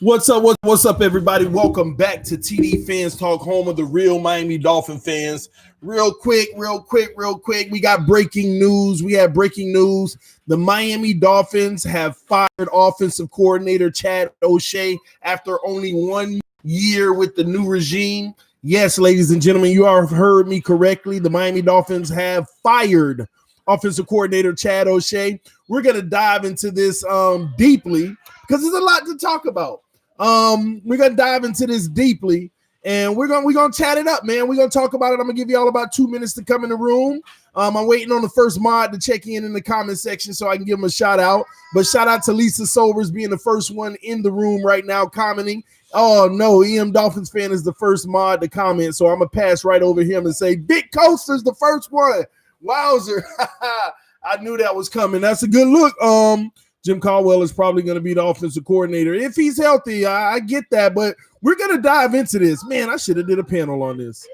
What's up? What's up, everybody? Welcome back to TD Fans Talk, home of the real Miami Dolphin fans. Real quick. We got breaking news. We have breaking news. The Miami Dolphins have fired offensive coordinator Chad O'Shea after only 1 year with the new regime. Yes, ladies and gentlemen, you all have heard me correctly. The Miami Dolphins have fired offensive coordinator Chad O'Shea. We're going to dive into this deeply because there's a lot to talk about. We're gonna dive into this deeply, and we're gonna chat it up, man. We're gonna talk about it. I'm gonna give you all about 2 minutes to come in the room. I'm waiting on the first mod to check in the comment section so I can give him a shout out. But shout out to Lisa Sobers being the first one in the room right now commenting. Oh no, EM Dolphins fan is the first mod to comment, so I'm gonna pass right over him and say Big Coaster's the first one. Wowzer. I knew that was coming. That's a good look. Jim Caldwell is probably going to be the offensive coordinator if he's healthy. I get that, but we're going to dive into this. Man, I should have did a panel on this.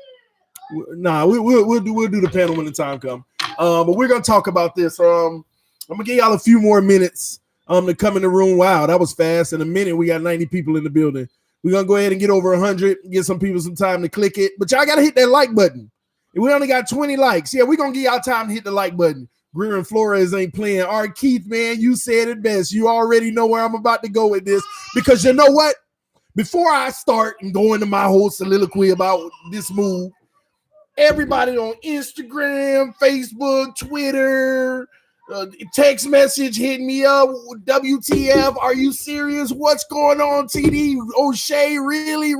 Nah, we'll do the panel when the time comes. But we're going to talk about this. I'm going to give y'all a few more minutes to come in the room. Wow, that was fast. In a minute, we got 90 people in the building. We're going to go ahead and get over 100, give some people some time to click it. But y'all got to hit that like button. And we only got 20 likes. Yeah, we're going to give y'all time to hit the like button. Greer and Flores ain't playing. All right, Keith, man, you said it best. You already know where I'm about to go with this because you know what? Before I start and go into my whole soliloquy about this move, everybody on Instagram, Facebook, Twitter, text message hitting me up. WTF? Are you serious? What's going on, TD? O'Shea, really?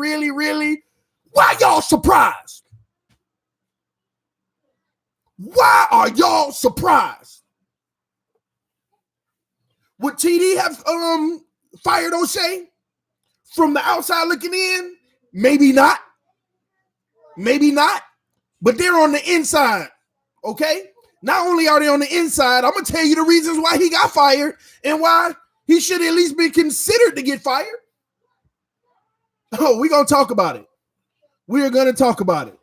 Why y'all surprised? Why are y'all surprised? Would TD have fired O'Shea from the outside looking in? Maybe not. But they're on the inside, okay? Not only are they on the inside, I'm going to tell you the reasons why he got fired and why he should at least be considered to get fired. Oh, we're going to talk about it. We're going to talk about it.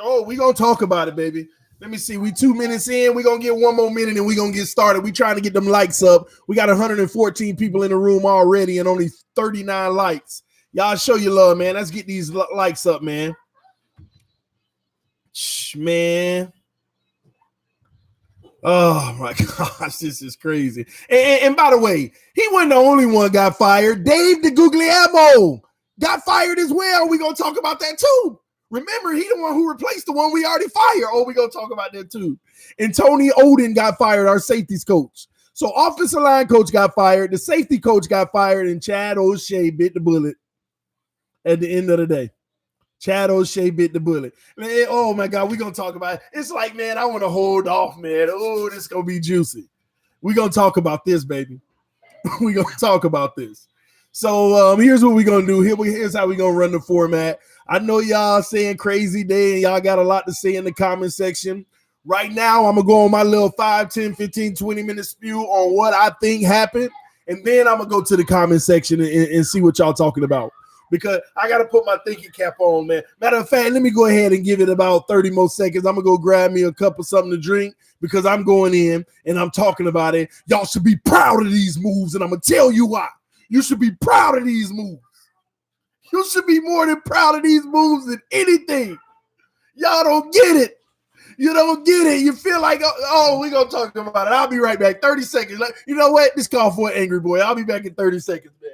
Oh, we're going to talk about it, baby. Let me see. We 2 minutes in. We're going to get one more minute and we're going to get started. We're trying to get them likes up. We got 114 people in the room already and only 39 likes. Y'all show your love, man. Let's get these likes up, man. Man. Oh, my gosh. This is crazy. And by the way, he wasn't the only one got fired. Dave the Guglielmo got fired as well. We're going to talk about that too. Remember, he the one who replaced the one we already fired. Oh, we're going to talk about that too. And Tony Oden got fired, our safeties coach. So offensive line coach got fired. The safety coach got fired. And Chad O'Shea bit the bullet at the end of the day. Chad O'Shea bit the bullet. Man, oh, my God, we're going to talk about it. It's like, man, I want to hold off, man. Oh, this is going to be juicy. We're going to talk about this, baby. We're going to talk about this. So here's what we're going to do. Here's how we're going to run the format. I know y'all saying crazy day and y'all got a lot to say in the comment section. Right now, I'm going to go on my little 5, 10, 15, 20-minute spew on what I think happened. And then I'm going to go to the comment section and see what y'all talking about. Because I got to put my thinking cap on, man. Matter of fact, let me go ahead and give it about 30 more seconds. I'm going to go grab me a cup of something to drink because I'm going in and I'm talking about it. Y'all should be proud of these moves, and I'm going to tell you why. You should be proud of these moves. You should be more than proud of these moves than anything. Y'all don't get it. You don't get it. You feel like, oh, we're going to talk about it. I'll be right back. 30 seconds. You know what? This call for an angry boy. I'll be back in 30 seconds, man.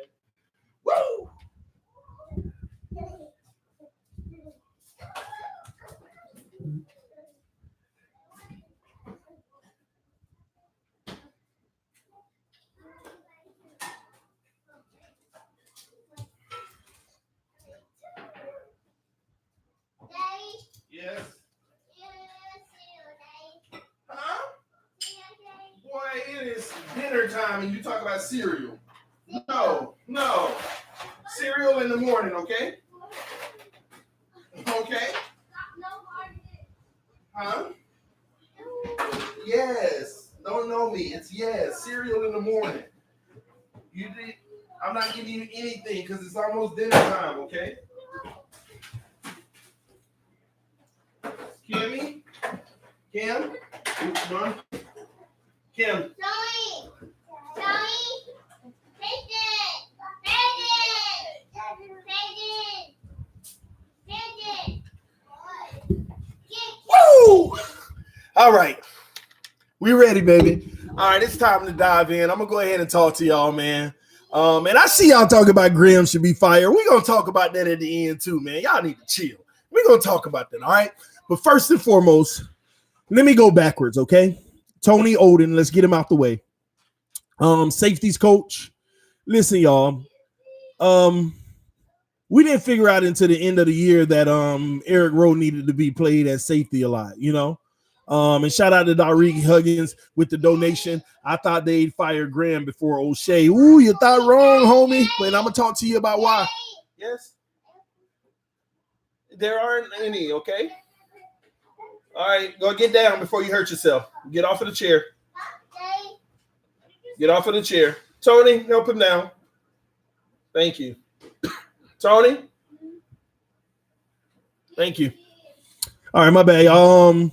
Woo! Yes. Huh? Boy, it is dinner time and you talk about cereal. No. Cereal in the morning, okay? Okay? Huh? Yes. Don't know me. It's yes. Cereal in the morning. I'm not giving you anything because it's almost dinner time, okay? Kimmy? Kim? Oops, Mom. Kim. Joey, take this. All right. We ready, baby. All right, it's time to dive in. I'm going to go ahead and talk to y'all, man. And I see y'all talking about Graham should be fired. We're going to talk about that at the end, too, man. Y'all need to chill. We're going to talk about that, all right? But first and foremost, let me go backwards, okay? Tony Oden, let's get him out the way. Safeties coach. Listen, y'all. We didn't figure out until the end of the year that Eric Rowe needed to be played at safety a lot, you know? And shout out to Dareke Huggins with the donation. I thought they'd fire Graham before O'Shea. Ooh, you thought wrong, homie. But I'm going to talk to you about why. Yes? There aren't any, okay? All right, go get down before you hurt yourself. Get off of the chair. Get off of the chair. Tony, help him down. Thank you. Tony? Thank you. All right, my bad.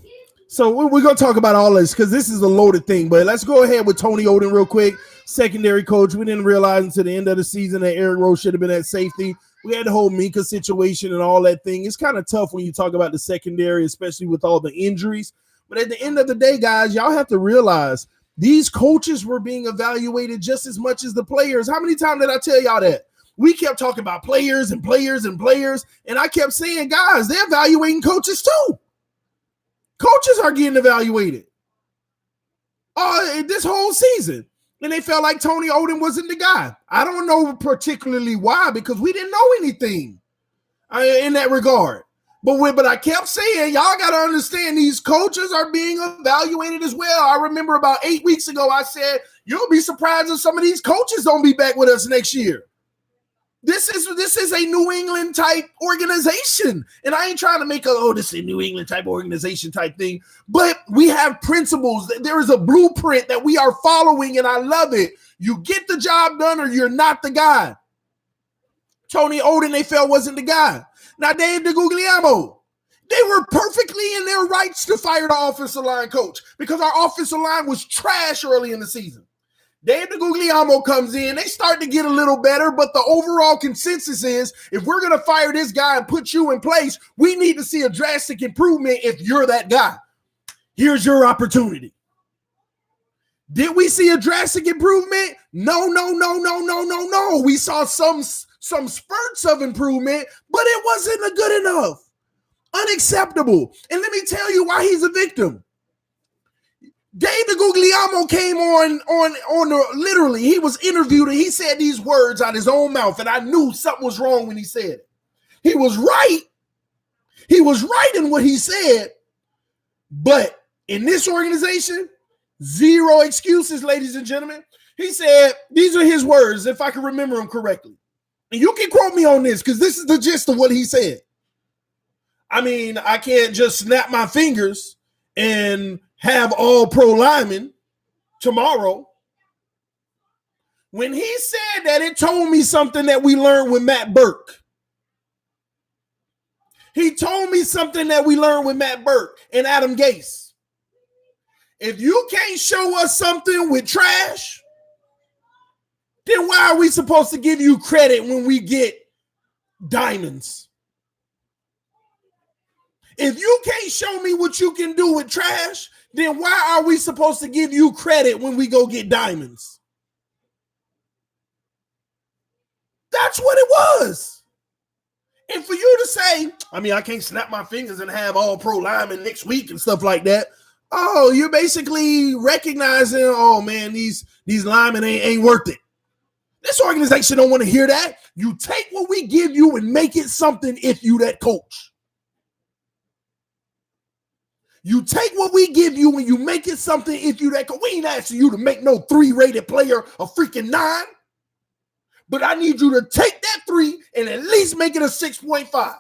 So we're going to talk about all this because this is a loaded thing. But let's go ahead with Tony Oden real quick. Secondary coach. We didn't realize until the end of the season that Eric Rowe should have been at safety. We had the whole Mika situation and all that thing. It's kind of tough when you talk about the secondary, especially with all the injuries. But at the end of the day, guys, y'all have to realize these coaches were being evaluated just as much as the players. How many times did I tell y'all that? We kept talking about players and players and players. And I kept saying, guys, they're evaluating coaches too. Coaches are getting evaluated this whole season. And they felt like Tony Oden wasn't the guy. I don't know particularly why, because we didn't know anything in that regard. But I kept saying, y'all got to understand these coaches are being evaluated as well. I remember about 8 weeks ago, I said, you'll be surprised if some of these coaches don't be back with us next year. This is a New England type organization. And I ain't trying to make this is a New England type organization type thing. But we have principles. There is a blueprint that we are following, and I love it. You get the job done or you're not the guy. Tony Oden, they felt wasn't the guy. Now, Dave DeGuglielmo, they were perfectly in their rights to fire the offensive line coach because our offensive line was trash early in the season. Dave DeGuglielmo comes in. They start to get a little better, but the overall consensus is if we're going to fire this guy and put you in place, we need to see a drastic improvement if you're that guy. Here's your opportunity. Did we see a drastic improvement? No. We saw some spurts of improvement, but it wasn't good enough. Unacceptable. And let me tell you why he's a victim. Dave DeGuglielmo came on literally, he was interviewed and he said these words out his own mouth, and I knew something was wrong when he said it. He was right. He was right in what he said, but in this organization, zero excuses, ladies and gentlemen. He said, these are his words, if I can remember them correctly. And you can quote me on this because this is the gist of what he said. I mean, I can't just snap my fingers and have all pro linemen tomorrow. When he said that, it told me something that we learned with Matt Burke. He told me something that we learned with Matt Burke and Adam Gase. If you can't show us something with trash, then why are we supposed to give you credit when we get diamonds? If you can't show me what you can do with trash, then why are we supposed to give you credit when we go get diamonds? That's what it was. And for you to say, I mean, I can't snap my fingers and have all pro linemen next week and stuff like that. Oh, you're basically recognizing, oh man, these linemen ain't worth it. This organization don't want to hear that. You take what we give you and make it something if you that coach. You take what we give you and you make it something if you that coach. We ain't asking you to make no 3-rated player a freaking 9. But I need you to take that 3 and at least make it a 6.5.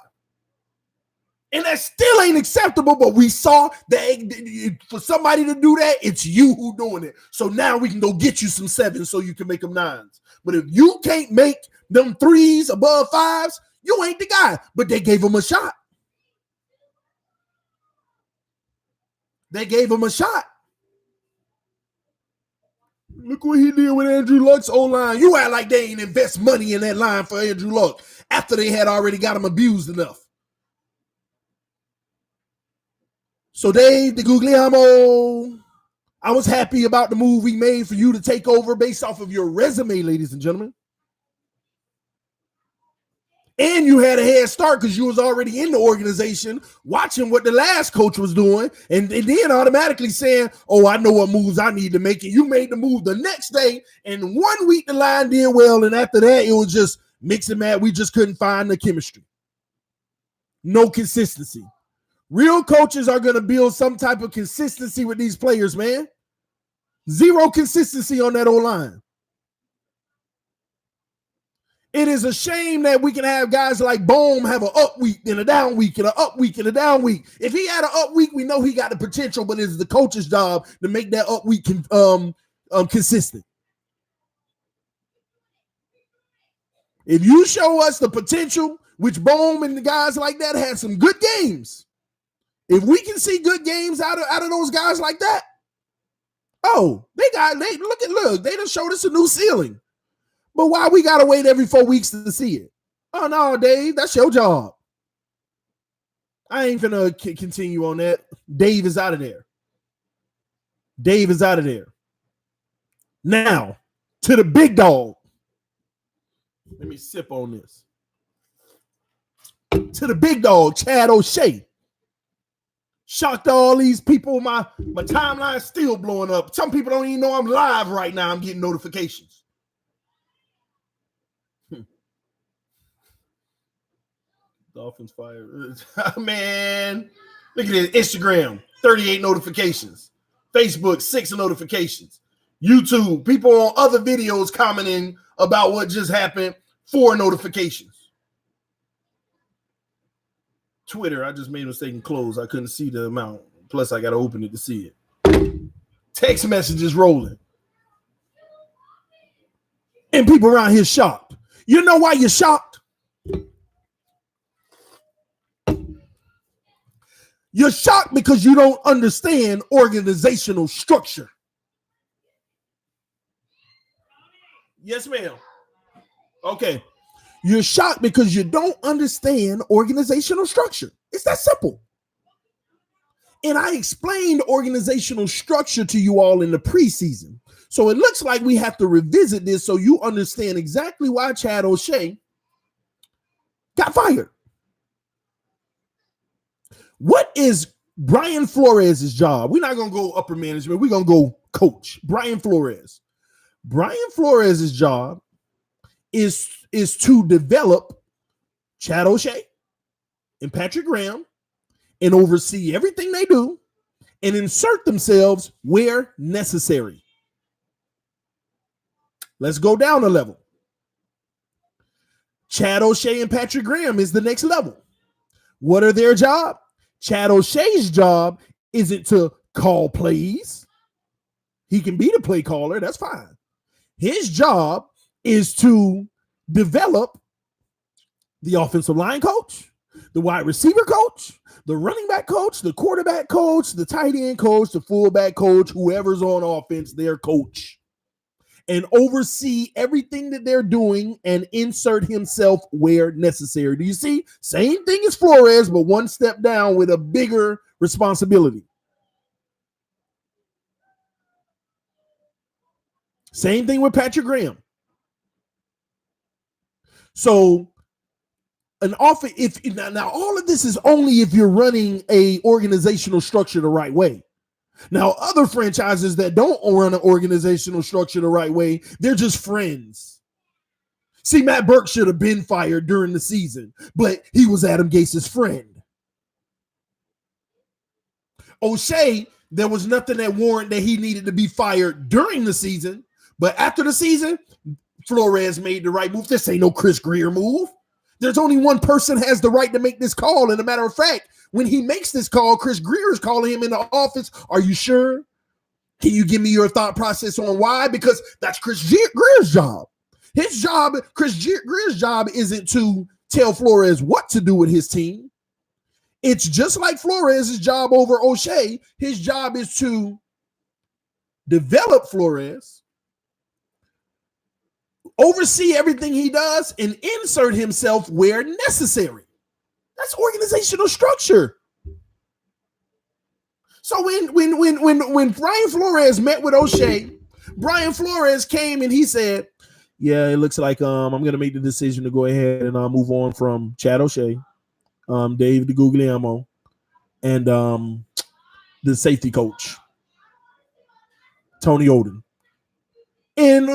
And that still ain't acceptable, but we saw that for somebody to do that, it's you who doing it. So now we can go get you some 7s so you can make them 9s. But if you can't make them 3s above 5s, you ain't the guy. But they gave him a shot. They gave him a shot. Look what he did with Andrew Luck's O-line. You act like they ain't invest money in that line for Andrew Luck after they had already got him abused enough. So Dave the Guglielmo, I was happy about the move we made for you to take over based off of your resume, ladies and gentlemen. And you had a head start because you was already in the organization watching what the last coach was doing and then automatically saying, oh, I know what moves I need to make. And you made the move the next day. And 1 week the line did well. And after that, it was just mix and match. We just couldn't find the chemistry. No consistency. Real coaches are going to build some type of consistency with these players, man. Zero consistency on that O-line. It is a shame that we can have guys like Bohm have an up week, then a down week, and an up week, and a down week. If he had an up week, we know he got the potential, but it's the coach's job to make that up week consistent. If you show us the potential, which Bohm and the guys like that had some good games, if we can see good games out of those guys like that, look, they done showed us a new ceiling. But why we got to wait every 4 weeks to see it? Oh, no, Dave, that's your job. I ain't going to continue on that. Dave is out of there. Dave is out of there. Now, to the big dog. Let me sip on this. To the big dog, Chad O'Shea. Shocked all these people. My timeline is still blowing up. Some people don't even know I'm live right now. I'm getting notifications. Dolphins fire. Man, look at this. Instagram, 38 notifications. Facebook, 6 notifications. YouTube, people on other videos commenting about what just happened, 4 notifications. Twitter, I just made a mistake and closed. I couldn't see the amount. Plus, I got to open it to see it. Text messages rolling. And people around here shocked. You know why you're shocked? You're shocked because you don't understand organizational structure. Yes, ma'am. Okay. You're shocked because you don't understand organizational structure. It's that simple. And I explained organizational structure to you all in the preseason. So it looks like we have to revisit this so you understand exactly why Chad O'Shea got fired. What is Brian Flores' job? We're not going to go upper management. We're going to go coach. Brian Flores. Brian Flores' job is to develop Chad O'Shea and Patrick Graham and oversee everything they do and insert themselves where necessary. Let's go down a level. Chad O'Shea and Patrick Graham is the next level. What are their job? Chad O'Shea's job isn't to call plays. He can be the play caller. That's fine. His job is to develop the offensive line coach, the wide receiver coach, the running back coach, the quarterback coach, the tight end coach, the fullback coach, whoever's on offense, their coach, and oversee everything that they're doing and insert himself where necessary. Do you see? Same thing as Flores, but one step down with a bigger responsibility. Same thing with Patrick Graham. So an offense, now all of this is only if you're running a organizational structure the right way. Now, other franchises that don't run an organizational structure the right way, they're just friends. See, Matt Burke should have been fired during the season, but he was Adam Gase's friend. O'Shea, there was nothing that warranted that he needed to be fired during the season, but after the season, Flores made the right move. This ain't no Chris Greer move. There's only one person has the right to make this call, and a matter of fact, when he makes this call, Chris Greer is calling him in the office. Are you sure? Can you give me your thought process on why? Because that's Chris Greer's job. His job, Chris Greer's job isn't to tell Flores what to do with his team. It's just like Flores' job over O'Shea. His job is to develop Flores, oversee everything he does, and insert himself where necessary. That's organizational structure. So when Brian Flores met with O'Shea, Brian Flores came and he said, "Yeah, it looks like I'm going to make the decision to go ahead and move on from Chad O'Shea, Dave DeGuglielmo, and the safety coach, Tony Oden." And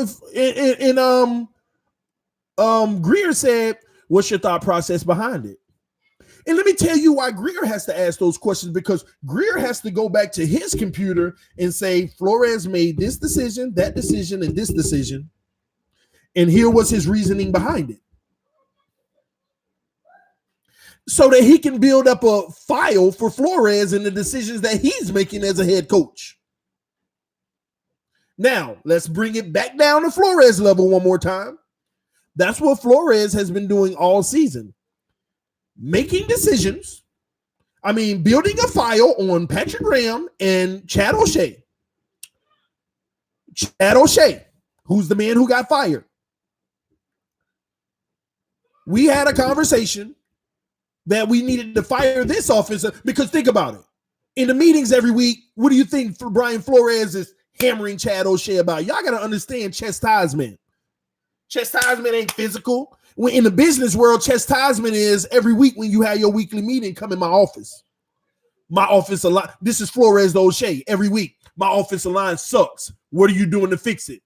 Greer said, "What's your thought process behind it?" And let me tell you why Greer has to ask those questions, because Greer has to go back to his computer and say, Flores made this decision, that decision, and this decision. And here was his reasoning behind it. So that he can build up a file for Flores and the decisions that he's making as a head coach. Now, let's bring it back down to Flores level one more time. That's what Flores has been doing all season. Making decisions. Building a file on Patrick Graham and Chad O'Shea. Chad O'Shea, who's the man who got fired. We had a conversation that we needed to fire this offensive, because think about it. In the meetings every week, what do you think for Brian Flores is hammering Chad O'Shea about? Y'all got to understand chastisement. Chastisement ain't physical. When in the business world, chastisement is every week when you have your weekly meeting, come in my office. My offensive line, this is Flores to O'Shea every week. My offensive line sucks. What are you doing to fix it?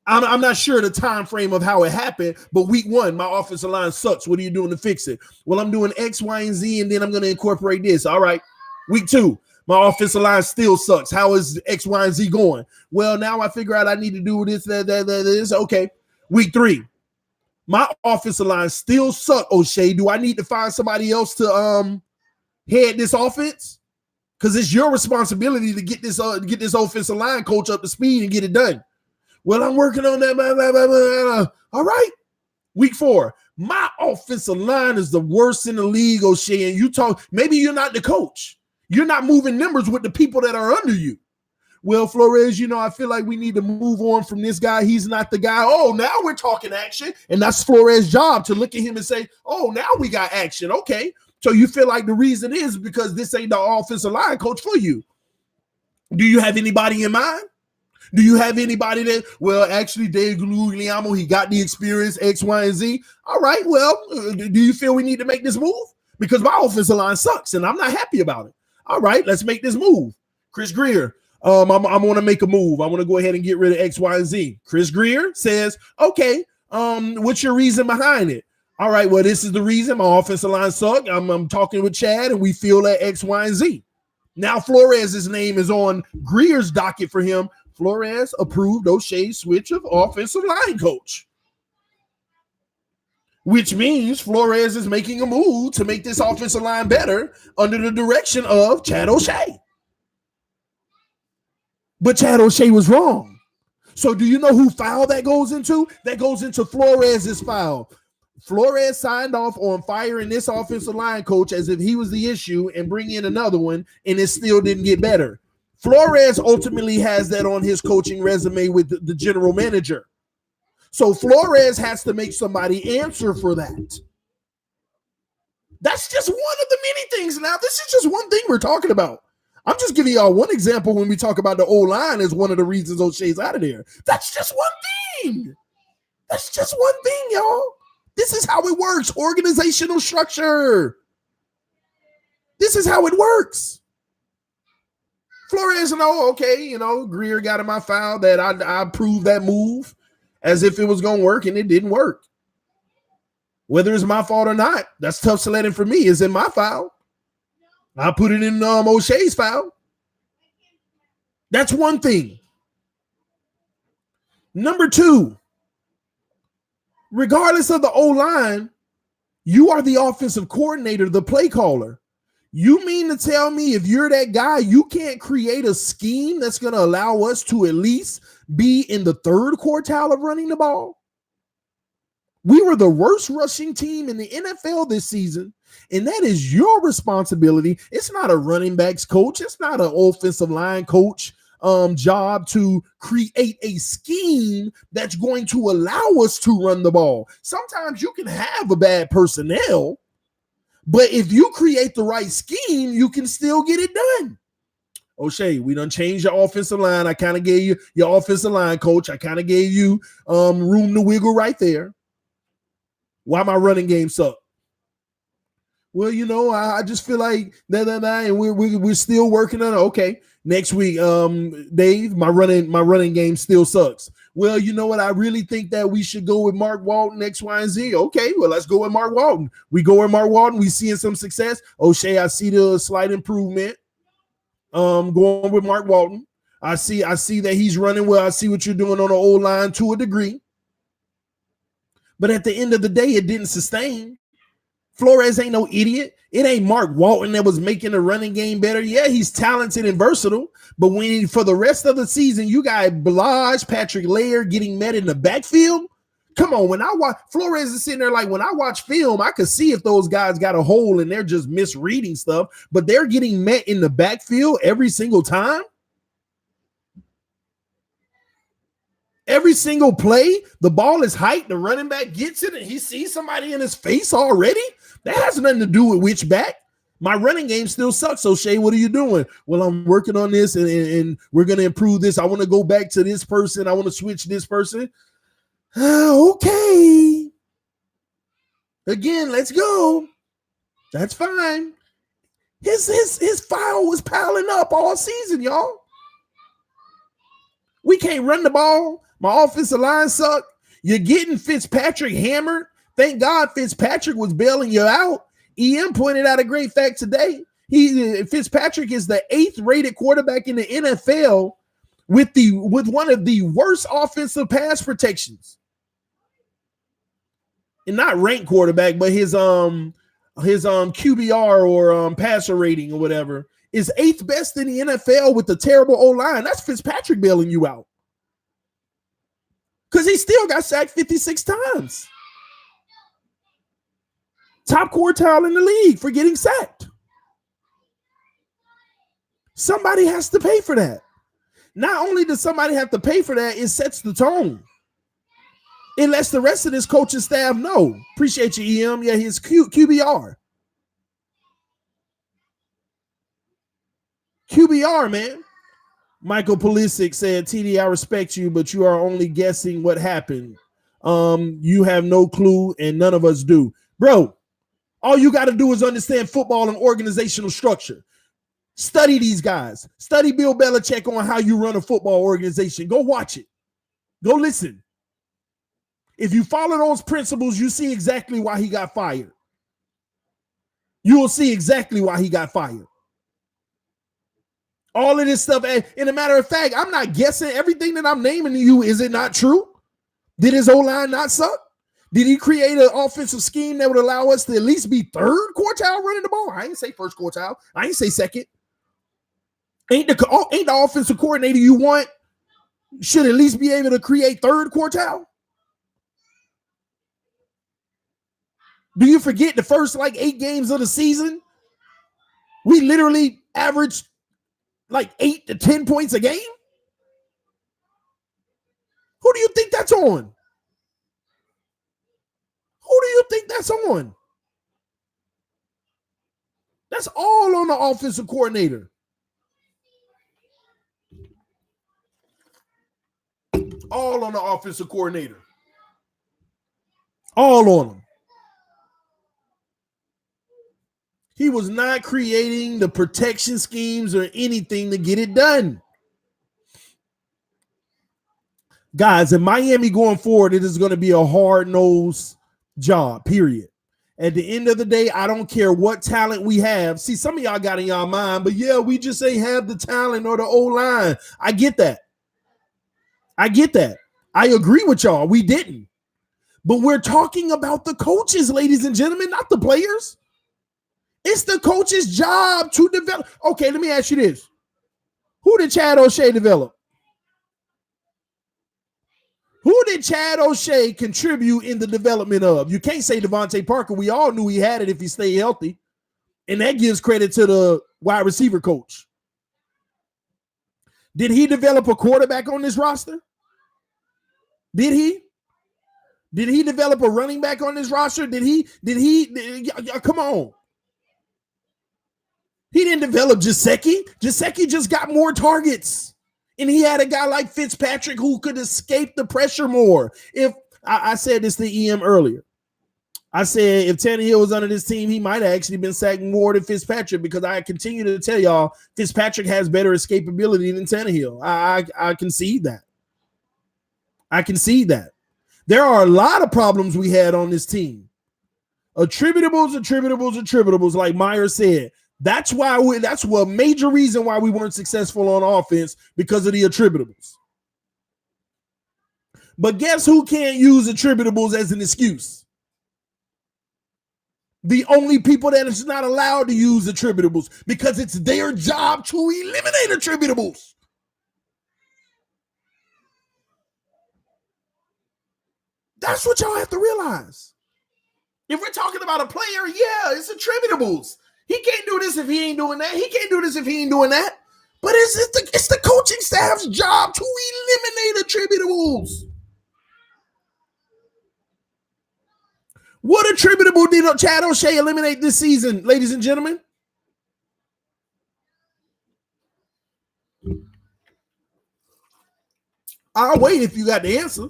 I'm not sure the time frame of how it happened, but week one, my offensive line sucks. What are you doing to fix it? Well, I'm doing X, Y, and Z, and then I'm going to incorporate this. All right. Week two, my offensive line still sucks. How is X, Y, and Z going? Well, now I figure out I need to do this, this. Okay. Week three, my offensive line still suck, O'Shea. Do I need to find somebody else to head this offense? Because it's your responsibility to get this offensive line coach up to speed and get it done. Well, I'm working on that. Blah, blah, blah, blah. All right. Week four, my offensive line is the worst in the league, O'Shea. And you talk, maybe you're not the coach. You're not moving numbers with the people that are under you. Well, Flores, I feel like we need to move on from this guy. He's not the guy. Oh, now we're talking action. And that's Flores' job to look at him and say, oh, now we got action. Okay. So you feel like the reason is because this ain't the offensive line coach for you. Do you have anybody in mind? Do you have anybody that, well, actually, Dave Guglielmo, he got the experience, X, Y, and Z. All right, well, do you feel we need to make this move? Because my offensive line sucks, and I'm not happy about it. All right, let's make this move. Chris Greer, I want to make a move. I want to go ahead and get rid of X, Y, and Z. Chris Greer says, okay, what's your reason behind it? All right, well, this is the reason. My offensive line sucks. I'm talking with Chad, and we feel that X, Y, and Z. Now Flores' name is on Greer's docket for him. Flores approved O'Shea's switch of offensive line coach, which means Flores is making a move to make this offensive line better under the direction of Chad O'Shea. But Chad O'Shea was wrong. So do you know who file that goes into? That goes into Flores' file. Flores signed off on firing this offensive line coach as if he was the issue and bring in another one, and it still didn't get better. Flores ultimately has that on his coaching resume with the general manager. So Flores has to make somebody answer for that. That's just one of the many things. Now, this is just one thing we're talking about. I'm just giving y'all one example when we talk about the O-line as one of the reasons O'Shea's out of there. That's just one thing. That's just one thing, y'all. This is how it works. Organizational structure. This is how it works. Flores, okay, Greer got in my file that I approved that move as if it was going to work, and it didn't work. Whether it's my fault or not, that's tough sledding for me. It's in my file. I put it in O'Shea's file. That's one thing. Number two, regardless of the O-line, you are the offensive coordinator, the play caller. You mean to tell me if you're that guy, you can't create a scheme that's going to allow us to at least be in the third quartile of running the ball? We were the worst rushing team in the NFL this season, and that is your responsibility. It's not a running backs coach. It's not an offensive line coach job to create a scheme that's going to allow us to run the ball. Sometimes you can have a bad personnel, but if you create the right scheme, you can still get it done. O'Shea, we done changed your offensive line. I kind of gave you your offensive line coach. I kind of gave you room to wiggle right there. Why my running game suck? Well, I just feel like that, and we're still working on it. Okay, next week, Dave, my running game still sucks. Well, you know what? I really think that we should go with Mark Walton, X, Y, and Z. Okay, well, let's go with Mark Walton. We go with Mark Walton. We seeing some success. O'Shea, I see the slight improvement. Going with Mark Walton. I see that he's running well. I see what you're doing on the old line to a degree. But at the end of the day, it didn't sustain. Flores ain't no idiot. It ain't Mark Walton that was making the running game better. Yeah, he's talented and versatile. But for the rest of the season, you got Balaj, Patrick Laird getting met in the backfield. Come on, when I watch Flores is sitting there like when I watch film, I could see if those guys got a hole and they're just misreading stuff, but they're getting met in the backfield every single time. Every single play, the ball is hiked, the running back gets it, and he sees somebody in his face already. That has nothing to do with which back. My running game still sucks. So, Shay, what are you doing? Well, I'm working on this, and we're going to improve this. I want to go back to this person. I want to switch this person. Okay. Again, let's go. That's fine. His file was piling up all season, y'all. We can't run the ball. My offensive line sucked. You're getting Fitzpatrick hammered. Thank God Fitzpatrick was bailing you out. EM pointed out a great fact today. Fitzpatrick is the 8th rated quarterback in the NFL with one of the worst offensive pass protections. And not ranked quarterback, but his QBR or passer rating or whatever is 8th best in the NFL with the terrible O-line. That's Fitzpatrick bailing you out. Because he still got sacked 56 times. Top quartile in the league for getting sacked. Somebody has to pay for that. Not only does somebody have to pay for that, it sets the tone. It lets the rest of this coaching staff know. Appreciate you, EM. Yeah, his QBR. QBR, man. Michael Pulisic said, TD, I respect you, but you are only guessing what happened. You have no clue, and none of us do. Bro, all you got to do is understand football and organizational structure. Study these guys. Study Bill Belichick on how you run a football organization. Go watch it. Go listen. If you follow those principles, you see exactly why he got fired. You will see exactly why he got fired. All of this stuff, and a matter of fact, I'm not guessing. Everything that I'm naming to you, is it not true? Did his O-line not suck? Did he create an offensive scheme that would allow us to at least be 3rd quartile running the ball? I ain't say 1st quartile. I ain't say 2nd. Ain't the offensive coordinator you want should at least be able to create 3rd quartile? Do you forget the first 8 games of the season? We literally averaged 8 to 10 points a game? Who do you think that's on? Who do you think that's on? That's all on the offensive coordinator. All on the offensive coordinator. All on him. He was not creating the protection schemes or anything to get it done. Guys, in Miami going forward, it is going to be a hard-nosed job, period. At the end of the day, I don't care what talent we have. See, some of y'all got in y'all mind, but yeah, we just ain't have the talent or the O-line. I get that. I agree with y'all. We didn't. But we're talking about the coaches, ladies and gentlemen, not the players. It's the coach's job to develop. Okay, let me ask you this. Who did Chad O'Shea develop? Who did Chad O'Shea contribute in the development of? You can't say Devontae Parker. We all knew he had it if he stayed healthy. And that gives credit to the wide receiver coach. Did he develop a quarterback on this roster? Did he? Did he develop a running back on this roster? Did he come on. He didn't develop Gesicki. Gesicki just got more targets. And he had a guy like Fitzpatrick who could escape the pressure more. If I said this to EM earlier. I said if Tannehill was under this team, he might have actually been sacked more than Fitzpatrick because I continue to tell y'all Fitzpatrick has better escapability than Tannehill. I concede that. I concede that. There are a lot of problems we had on this team. Attributables, like Meyer said. That's a major reason why we weren't successful on offense, because of the attributables. But guess who can't use attributables as an excuse? The only people that is not allowed to use attributables, because it's their job to eliminate attributables. That's what y'all have to realize. If we're talking about a player, yeah, it's attributables. He can't do this if he ain't doing that. He can't do this if he ain't doing that. But it's the coaching staff's job to eliminate attributables. What attributable did Chad O'Shea eliminate this season, ladies and gentlemen? I'll wait if you got the answer.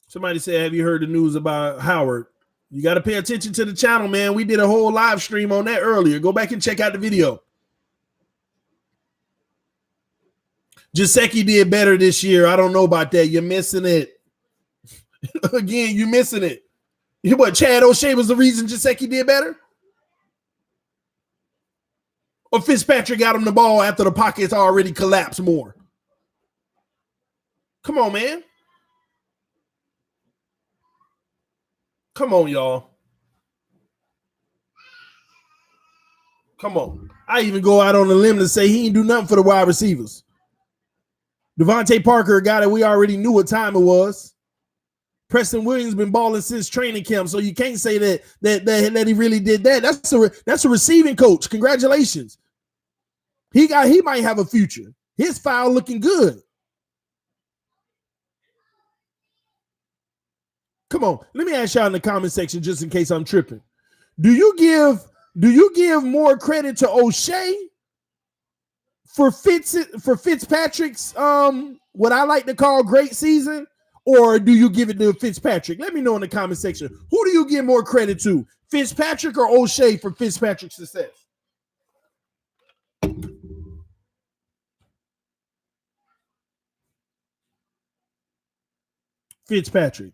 Somebody said, have you heard the news about Howard? You got to pay attention to the channel, man. We did a whole live stream on that earlier. Go back and check out the video. Gesicki did better this year. I don't know about that. You're missing it. Again, you're missing it. What, Chad O'Shea was the reason Gesicki did better? Or Fitzpatrick got him the ball after the pockets already collapsed more? Come on, man. Come on, y'all. Come on. I even go out on a limb to say he ain't do nothing for the wide receivers. Devontae Parker, a guy that we already knew what time it was. Preston Williams been balling since training camp, so you can't say that he really did that. That's a receiving coach. Congratulations. He might have a future. His file looking good. Come on, let me ask y'all in the comment section just in case I'm tripping. Do you give more credit to O'Shea for Fitzpatrick's what I like to call great season, or do you give it to Fitzpatrick? Let me know in the comment section. Who do you give more credit to, Fitzpatrick or O'Shea, for Fitzpatrick's success? Fitzpatrick.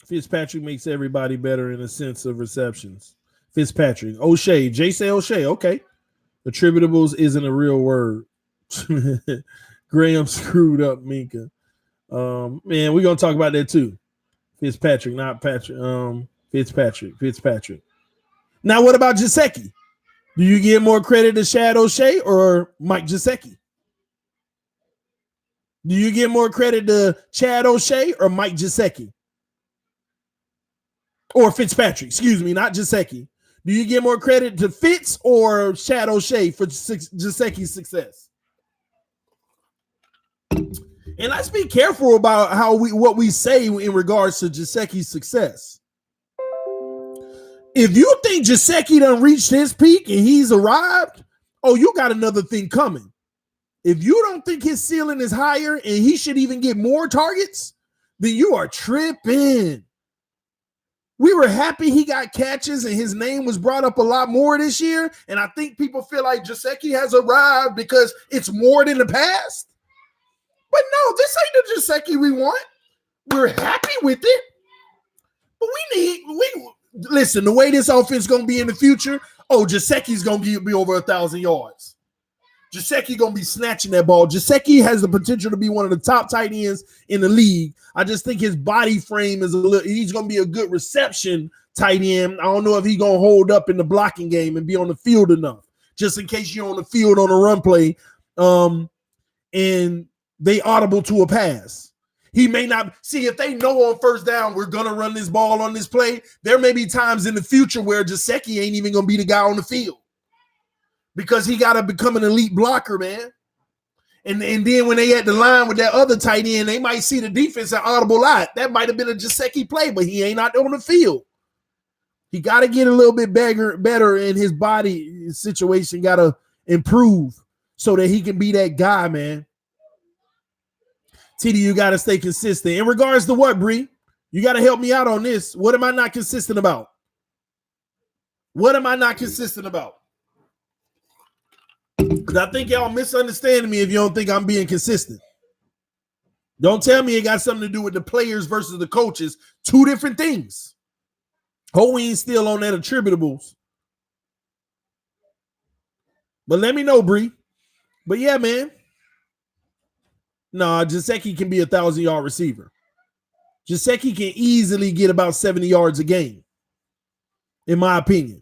Fitzpatrick makes everybody better in a sense of receptions. Fitzpatrick. O'Shea. Jay say O'Shea. Okay. Attributables isn't a real word. Graham screwed up Minka. Man, we're going to talk about that too. Fitzpatrick, not Patrick. Fitzpatrick. Now, what about Gesicki? Do you give more credit to Chad O'Shea or Mike Gesicki? Do you give more credit to Chad O'Shea or Mike Gesicki? Or Fitzpatrick, excuse me, not Gesicki. Do you give more credit to Fitz or Chad O'Shea for Gesicki's success? And let's be careful about what we say in regards to Gesicki's success. If you think Gesicki done reached his peak and he's arrived, oh, you got another thing coming. If you don't think his ceiling is higher and he should even get more targets, then you are tripping. We were happy he got catches and his name was brought up a lot more this year. And I think people feel like Gesicki has arrived because it's more than the past. But no, this ain't the Gesicki we want. We're happy with it. But listen, the way this offense is going to be in the future, Gesicki's going to be over 1,000 yards. Gesicki going to be snatching that ball. Gesicki has the potential to be one of the top tight ends in the league. I just think his body frame is he's going to be a good reception tight end. I don't know if he's going to hold up in the blocking game and be on the field enough, just in case you're on the field on a run play and they audible to a pass. He may not see if they know on first down we're going to run this ball on this play. There may be times in the future where Gesicki ain't even going to be the guy on the field, because he got to become an elite blocker, man. And then when they at the line with that other tight end, they might see the defense an audible lot. That might have been a Gesicki play, but he ain't out there on the field. He got to get a little bit better, and his body situation got to improve so that he can be that guy, man. TD, you got to stay consistent. In regards to what, Bree? You got to help me out on this. What am I not consistent about? What am I not consistent about? Because I think y'all misunderstanding me if you don't think I'm being consistent. Don't tell me it got something to do with the players versus the coaches. Two different things. Hope we ain't still on that attributables. But let me know, Bree. But yeah, man. Nah, Gesicki can be a 1,000-yard receiver. Gesicki can easily get about 70 yards a game, in my opinion.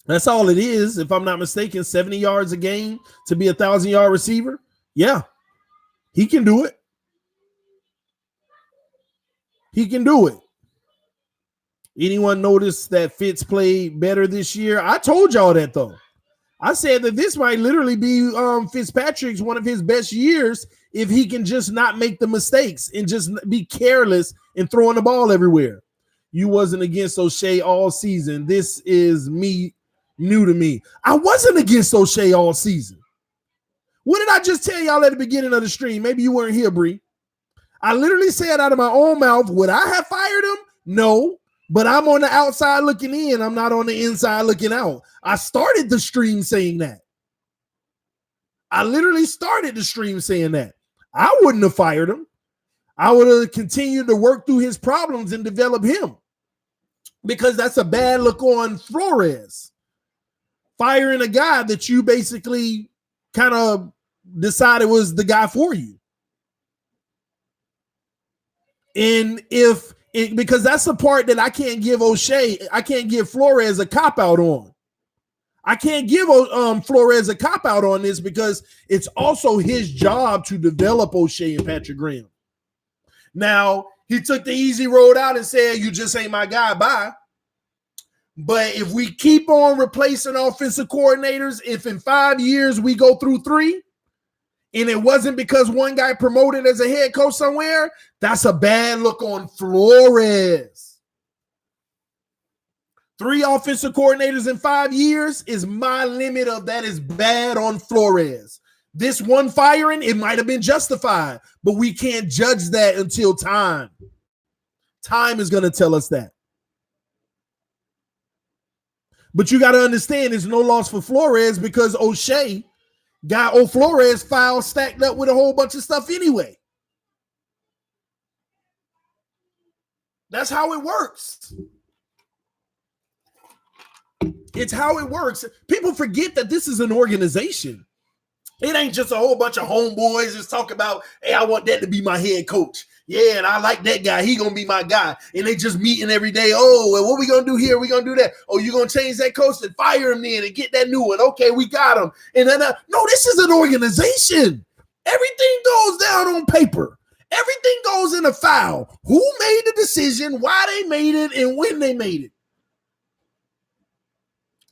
That's all it is, if I'm not mistaken, 70 yards a game to be a 1,000-yard receiver. Yeah, he can do it. He can do it. Anyone notice that Fitz played better this year? I told y'all that, though. I said that this might literally be Fitzpatrick's one of his best years if he can just not make the mistakes and just be careless and throwing the ball everywhere. You wasn't against O'Shea all season. This is new to me. I wasn't against O'Shea all season. What did I just tell y'all at the beginning of the stream? Maybe you weren't here, Bree. I literally said out of my own mouth, would I have fired him? No. But I'm on the outside looking in. I'm not on the inside looking out. I started the stream saying that. I literally started the stream saying that. I wouldn't have fired him. I would have continued to work through his problems and develop him. Because that's a bad look on Flores. Firing a guy that you basically kind of decided was the guy for you. And because that's the part that I can't give O'Shea, I can't give Flores a cop-out on. I can't give Flores a cop-out on this because it's also his job to develop O'Shea and Patrick Graham. Now, he took the easy road out and said, you just ain't my guy, bye. But if we keep on replacing offensive coordinators, if in 5 years we go through 3, and it wasn't because one guy promoted as a head coach somewhere, that's a bad look on Flores. 3 offensive coordinators in 5 years is my limit of that is bad on Flores. This one firing, it might have been justified, but we can't judge that until time. Time is going to tell us that. But you got to understand there's no loss for Flores because O'Shea got Flores file stacked up with a whole bunch of stuff anyway. That's how it works. It's how it works. People forget that this is an organization. It ain't just a whole bunch of homeboys just talking about, hey, I want that to be my head coach. Yeah, and I like that guy. He going to be my guy. And they just meeting every day. Oh, well, what we going to do here? We going to do that. Oh, you going to change that coach and fire him then and get that new one. Okay, we got him. And then, no, this is an organization. Everything goes down on paper. Everything goes in a file. Who made the decision, why they made it, and when they made it.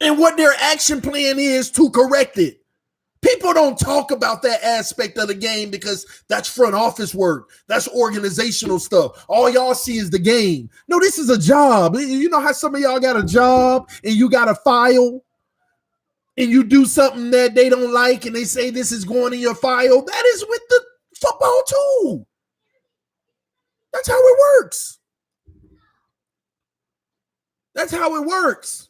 And what their action plan is to correct it. People don't talk about that aspect of the game because that's front office work. That's organizational stuff. All y'all see is the game. No, this is a job. You know how some of y'all got a job and you got a file and you do something that they don't like and they say this is going in your file? That is with the football too. That's how it works. That's how it works.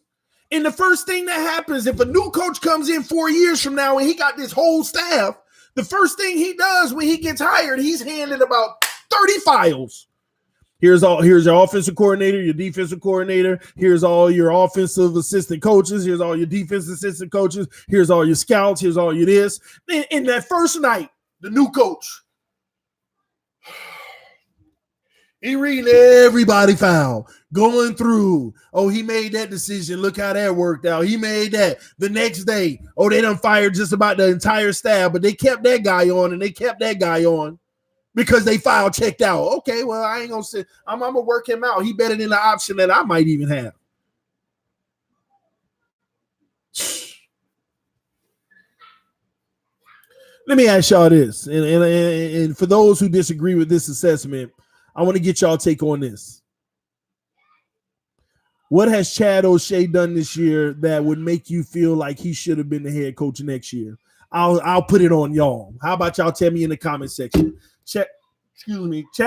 And the first thing that happens, if a new coach comes in 4 years from now and he got this whole staff, the first thing he does when he gets hired, he's handed about 30 files. Here's your offensive coordinator, your defensive coordinator. Here's all your offensive assistant coaches. Here's all your defensive assistant coaches. Here's all your scouts. Here's all your this. In that first night, the new coach, he reading everybody file, going through. Oh, he made that decision. Look how that worked out. He made that. The next day, oh, they done fired just about the entire staff, but they kept that guy on and they kept that guy on because they file checked out. Okay, well, I ain't going to say, I'm going to work him out. He better than the option that I might even have. Let me ask y'all this, and for those who disagree with this assessment, I want to get y'all take on this. What has Chad O'Shea done this year that would make you feel like he should have been the head coach next year? I'll put it on y'all. How about y'all tell me in the comment section? Chad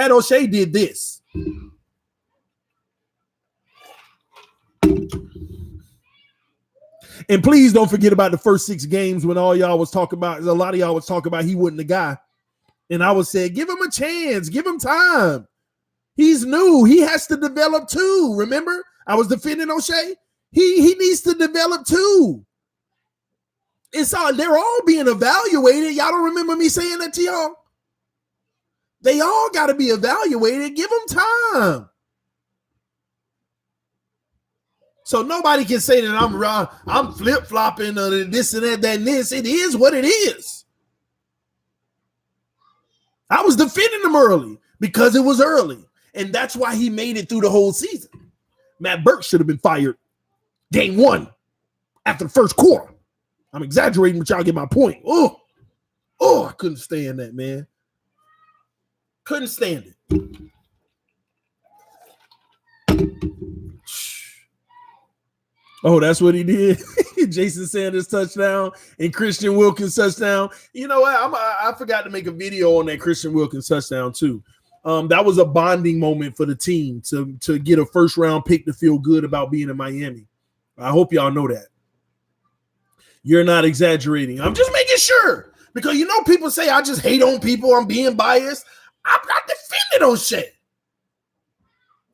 O'Shea did this. And please don't forget about the first 6 games when all y'all was talking about, a lot of y'all was talking about he wasn't the guy. And I was saying, give him a chance, give him time. He's new. He has to develop too. Remember, I was defending O'Shea. He needs to develop too. They're all being evaluated. Y'all don't remember me saying that to y'all? They all got to be evaluated. Give them time. So nobody can say that I'm flip-flopping this and that and this. It is what it is. I was defending him early because it was early. And that's why he made it through the whole season. Matt Burke should have been fired game 1 after the first quarter. I'm exaggerating, but y'all get my point. Oh, I couldn't stand that, man. Couldn't stand it. Oh, that's what he did. Jason Sanders touchdown and Christian Wilkins touchdown. You know what? I forgot to make a video on that Christian Wilkins touchdown too. That was a bonding moment for the team to get a first round pick to feel good about being in Miami. I hope y'all know that. You're not exaggerating. I'm just making sure because people say I just hate on people. I'm being biased. I'm not defending O'Shea.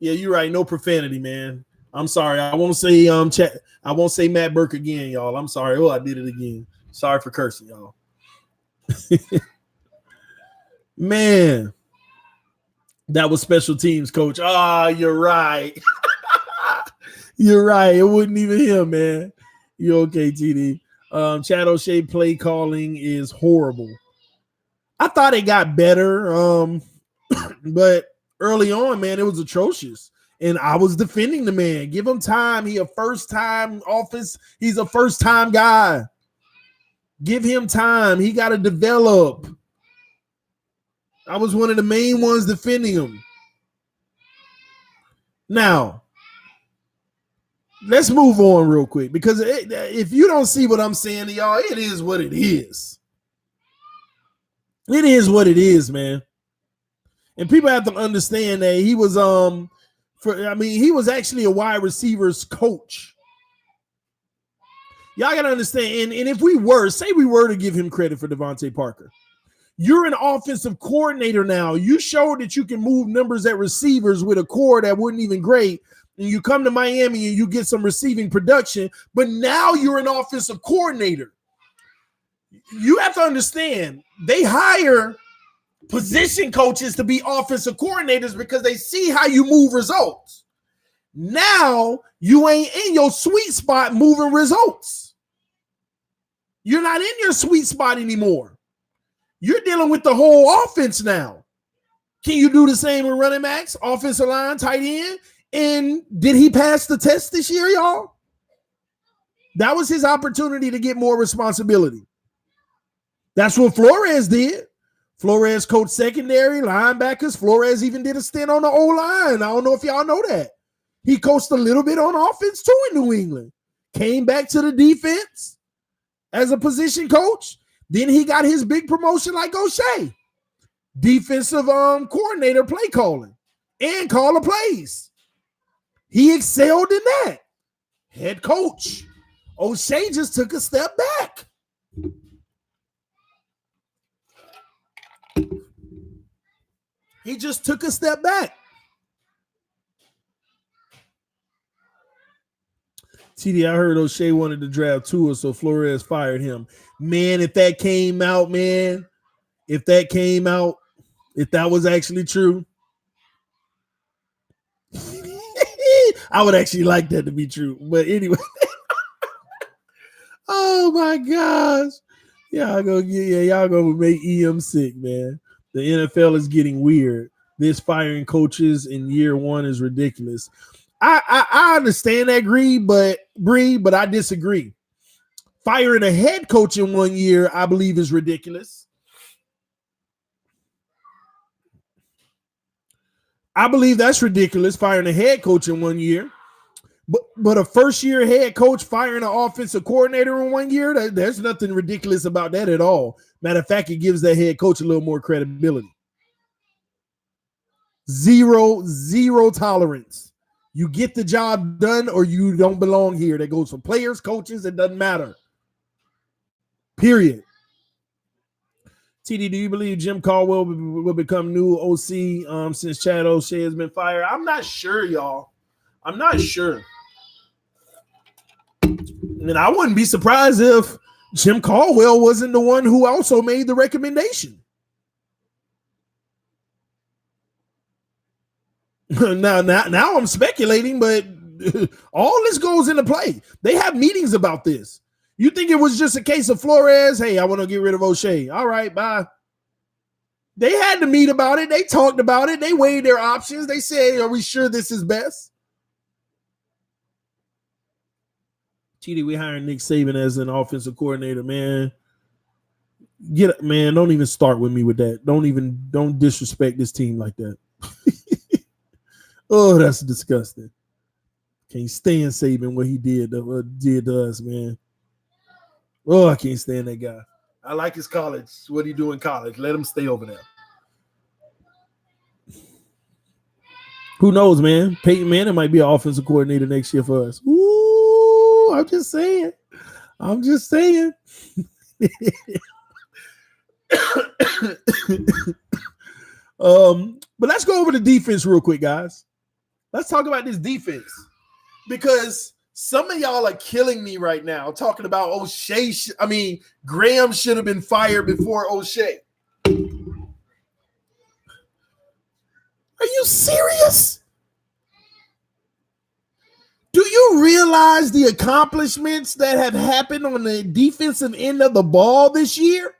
Yeah, you're right. No profanity, man. I'm sorry. I won't say I won't say Matt Burke again, y'all. I'm sorry. Oh, I did it again. Sorry for cursing, y'all. Man, that was special teams, coach. You're right. You're right. It wasn't even him, man. You okay, TD? Chad O'Shea play calling is horrible. I thought it got better, but early on, man, it was atrocious. And I was defending the man. Give him time. He's a first-time guy. Give him time. He got to develop. I was one of the main ones defending him. Now, let's move on real quick because if you don't see what I'm saying to y'all, it is what it is. It is what it is, man. And people have to understand that he was he was actually a wide receivers coach. Y'all got to understand, and if we were to give him credit for Devontae Parker, you're an offensive coordinator now. You showed that you can move numbers at receivers with a core that wasn't even great, and you come to Miami and you get some receiving production, but now you're an offensive coordinator. You have to understand, they hire position coaches to be offensive coordinators because they see how you move results. Now you ain't in your sweet spot moving results. You're not in your sweet spot anymore. You're dealing with the whole offense now. Can you do the same with running backs, offensive line, tight end? And did he pass the test this year, y'all? That was his opportunity to get more responsibility. That's what Flores did. Flores coached secondary, linebackers. Flores even did a stint on the O-line. I don't know if y'all know that. He coached a little bit on offense too in New England. Came back to the defense as a position coach. Then he got his big promotion like O'Shea. Defensive coordinator, play calling, and caller plays. He excelled in that. Head coach. O'Shea just took a step back. He just took a step back. TD, I heard O'Shea wanted to draft Tua, so Flores fired him. Man, if that came out, if that was actually true, I would actually like that to be true. But anyway, oh my gosh. Y'all gonna make EM sick, man. The NFL is getting weird. This firing coaches in year one is ridiculous. I understand that, Bree, but I disagree. Firing a head coach in 1 year, I believe, is ridiculous. I believe that's ridiculous, firing a head coach in 1 year. But a first-year head coach firing an offensive coordinator in 1 year, there's nothing ridiculous about that at all. Matter of fact, it gives that head coach a little more credibility. Zero tolerance. You get the job done or you don't belong here. That goes for players, coaches, it doesn't matter. Period. TD, do you believe Jim Caldwell will become new OC since Chad O'Shea has been fired? I'm not sure, y'all. I'm not sure. And I wouldn't be surprised if Jim Caldwell wasn't the one who also made the recommendation. Now I'm speculating, but all this goes into play. They have meetings about this. You think it was just a case of Flores? Hey, I want to get rid of O'Shea. All right, bye. They had to meet about it. They talked about it. They weighed their options. They said, are we sure this is best? TD, we hiring Nick Saban as an offensive coordinator, man. Man, don't even start with me with that. Don't disrespect this team like that. Oh, that's disgusting. Can't stand Saban what he did to us, man. Oh, I can't stand that guy. I like his college. What he do in college? Let him stay over there. Who knows, man? Peyton Manning might be an offensive coordinator next year for us. Ooh, I'm just saying. But let's go over the defense real quick, guys. Let's talk about this defense because some of y'all are killing me right now talking about O'Shea. Graham should have been fired before O'Shea. Are you serious? Do you realize the accomplishments that have happened on the defensive end of the ball this year?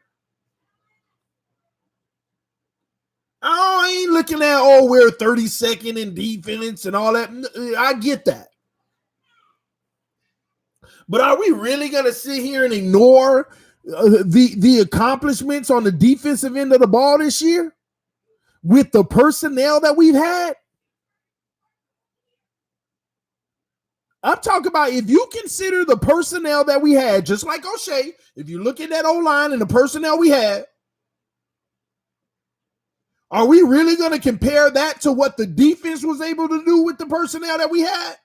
I ain't looking at, we're 32nd in defense and all that. I get that. But are we really going to sit here and ignore the accomplishments on the defensive end of the ball this year with the personnel that we've had? I'm talking about if you consider the personnel that we had, just like O'Shea, if you look at that O-line and the personnel we had, are we really going to compare that to what the defense was able to do with the personnel that we had?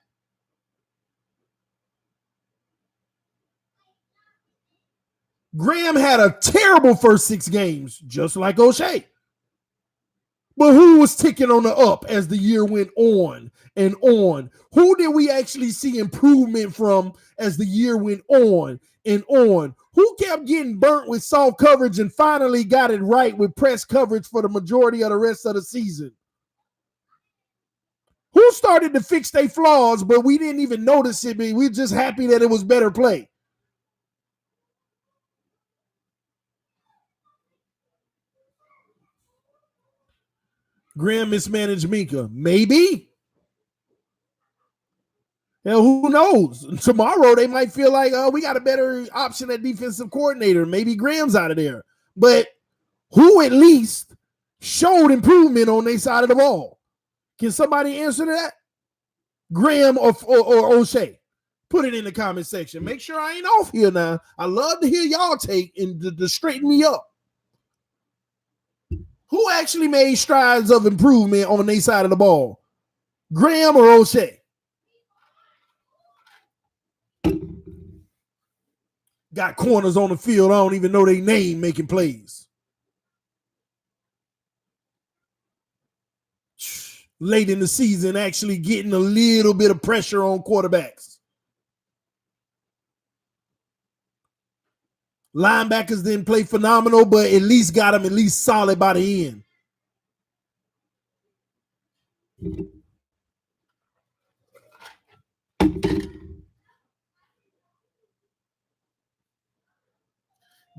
Graham had a terrible first 6 games, just like O'Shea. But who was ticking on the up as the year went on and on? Who did we actually see improvement from as the year went on and on? Who kept getting burnt with soft coverage and finally got it right with press coverage for the majority of the rest of the season? Who started to fix their flaws, but we didn't even notice it? We were just happy that it was better play. Graham mismanaged Minka. Maybe. Hell, who knows? Tomorrow they might feel like, we got a better option at defensive coordinator. Maybe Graham's out of there. But who at least showed improvement on their side of the ball? Can somebody answer that? Graham or O'Shea? Put it in the comment section. Make sure I ain't off here now. I love to hear y'all take and to straighten me up. Who actually made strides of improvement on their side of the ball? Graham or O'Shea? Got corners on the field. I don't even know their name making plays. Late in the season, actually getting a little bit of pressure on quarterbacks. Linebackers didn't play phenomenal, but at least got them at least solid by the end.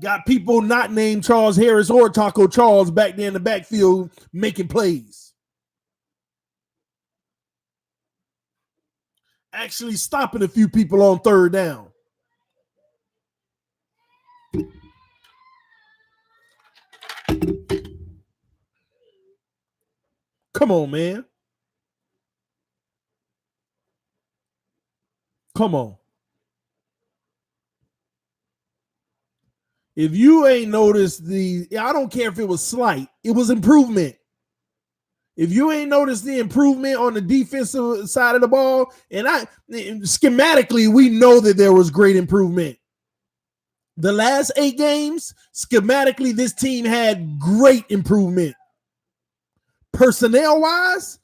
Got people not named Charles Harris or Taco Charles back there in the backfield making plays. Actually stopping a few people on third down. Come on, man. Come on. If you ain't noticed I don't care if it was slight, it was improvement. If you ain't noticed the improvement on the defensive side of the ball, and schematically, we know that there was great improvement. The last 8 games, schematically, this team had great improvement. Personnel-wise,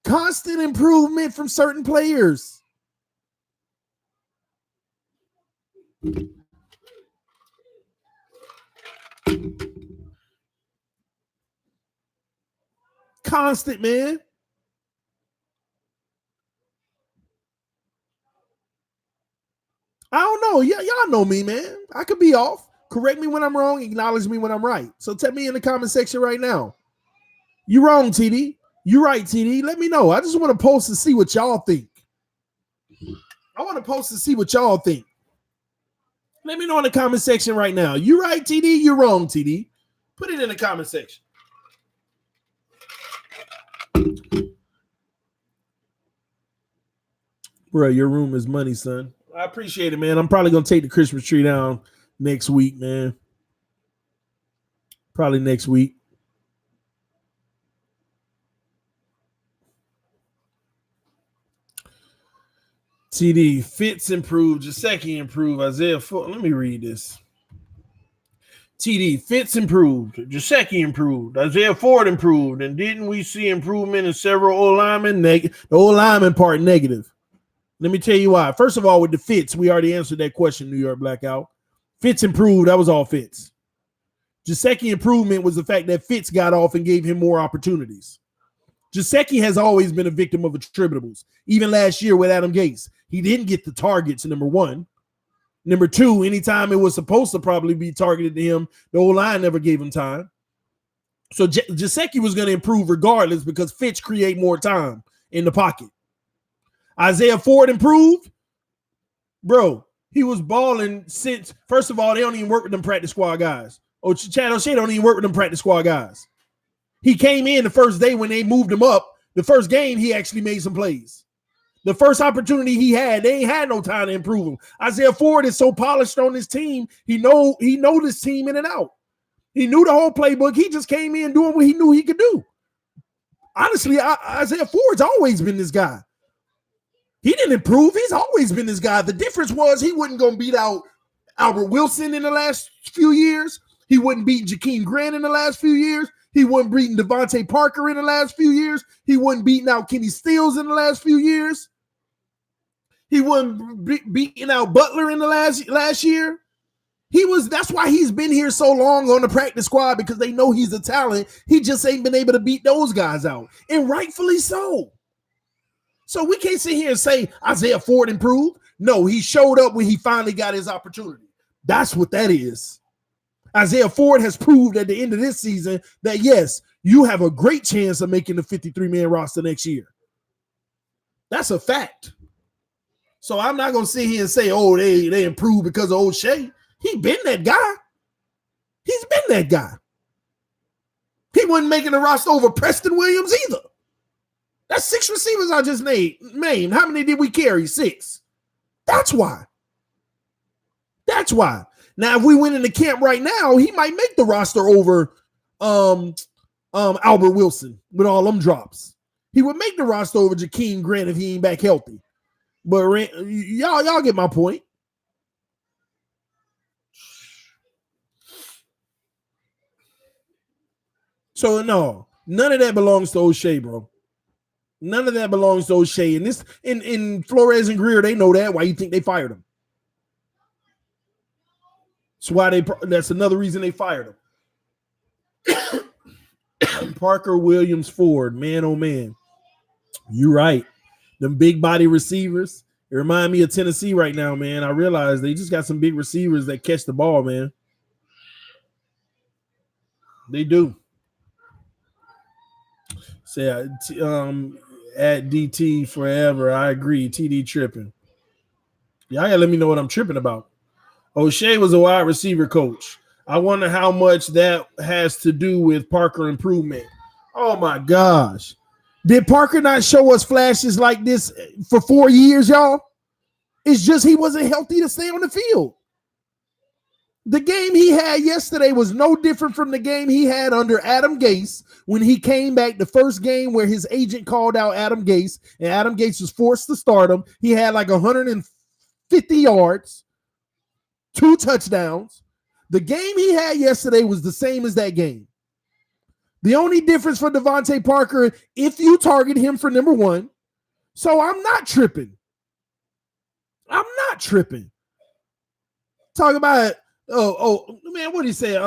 constant improvement from certain players. Constant, man. I don't know. Y'all know me, man. I could be off. Correct me when I'm wrong. Acknowledge me when I'm right. So tell me in the comment section right now. You wrong, TD. You right, TD. Let me know. I just want to post to see what y'all think. I want to post to see what y'all think. Let me know in the comment section right now. You right, TD? You wrong, TD? Put it in the comment section. Bro, your room is money, son. I appreciate it, man. I'm probably going to take the Christmas tree down next week, man. Probably next week. TD, Fitz improved, Gesicki improved, Isaiah Ford. Let me read this. TD, Fitz improved, Gesicki improved, Isaiah Ford improved, and didn't we see improvement in several O-linemen? The O-lineman part negative. Let me tell you why. First of all, with the Fitz, we already answered that question, New York Blackout. Fitz improved, that was all Fitz. Gesicki improvement was the fact that Fitz got off and gave him more opportunities. Gesicki has always been a victim of attributables. Even last year with Adam Gase, he didn't get the targets, number one. Number two, anytime it was supposed to probably be targeted to him, the O-line never gave him time. So Gesicki was going to improve regardless because Fitz create more time in the pocket. Isaiah Ford improved. Bro, he was balling since, first of all, they don't even work with them practice squad guys. Chad O'Shea don't even work with them practice squad guys. He came in the first day when they moved him up. The first game, he actually made some plays. The first opportunity he had, they ain't had no time to improve him. Isaiah Ford is so polished on this team. He know this team in and out. He knew the whole playbook. He just came in doing what he knew he could do. Honestly, Isaiah Ford's always been this guy. He didn't improve. He's always been this guy. The difference was he wasn't going to beat out Albert Wilson in the last few years. He wouldn't beat Jakeem Grant in the last few years. He wasn't beating Devontae Parker in the last few years. He wasn't beating out Kenny Stills in the last few years. He wasn't beating out Butler in the last year. That's why he's been here so long on the practice squad, because they know he's a talent. He just ain't been able to beat those guys out, and rightfully so. So we can't sit here and say Isaiah Ford improved. No, he showed up when he finally got his opportunity. That's what that is. Isaiah Ford has proved at the end of this season that, yes, you have a great chance of making the 53-man roster next year. That's a fact. So I'm not going to sit here and say, oh, they improved because of O'Shea. He's been that guy. He's been that guy. He wasn't making the roster over Preston Williams either. That's 6 receivers I just named. How many did we carry? 6. That's why. That's why. Now, if we went into camp right now, he might make the roster over Albert Wilson with all them drops. He would make the roster over Jakeem Grant if he ain't back healthy. But y'all get my point. So no, none of that belongs to O'Shea, bro. None of that belongs to O'Shea. And in Flores and Greer, they know that. Why you think they fired him? That's another reason they fired him. Parker, Williams, Ford, man, oh man. You right. Them big body receivers. It remind me of Tennessee right now, man. I realize they just got some big receivers that catch the ball, man. They do. Say, at DT forever. I agree. TD tripping. Y'all gotta let me know what I'm tripping about. O'Shea was a wide receiver coach. I wonder how much that has to do with Parker improvement. Oh my gosh. Did Parker not show us flashes like this for 4 years, y'all? It's just he wasn't healthy to stay on the field. The game he had yesterday was no different from the game he had under Adam Gase when he came back the first game where his agent called out Adam Gase, and Adam Gase was forced to start him. He had like 150 yards, 2 touchdowns. The game he had yesterday was the same as that game. The only difference for Devontae Parker, if you target him for number 1, so I'm not tripping. Talk about it. Oh, man, what did he say?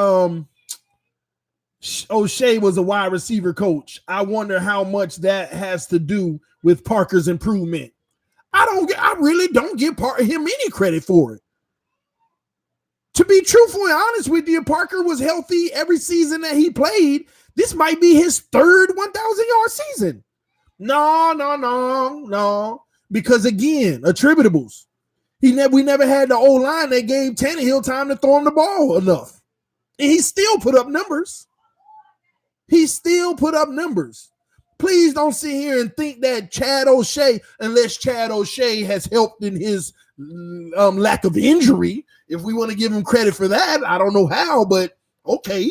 O'Shea was a wide receiver coach. I wonder how much that has to do with Parker's improvement. I really don't give him any credit for it. To be truthfully honest with you, Parker was healthy every season that he played. This might be his third 1,000-yard season. No. Because again, attributables. We never had the O-line that gave Tannehill time to throw him the ball enough. And he still put up numbers. Please don't sit here and think that Chad O'Shea, unless Chad O'Shea has helped in his lack of injury. If we want to give him credit for that, I don't know how, but okay.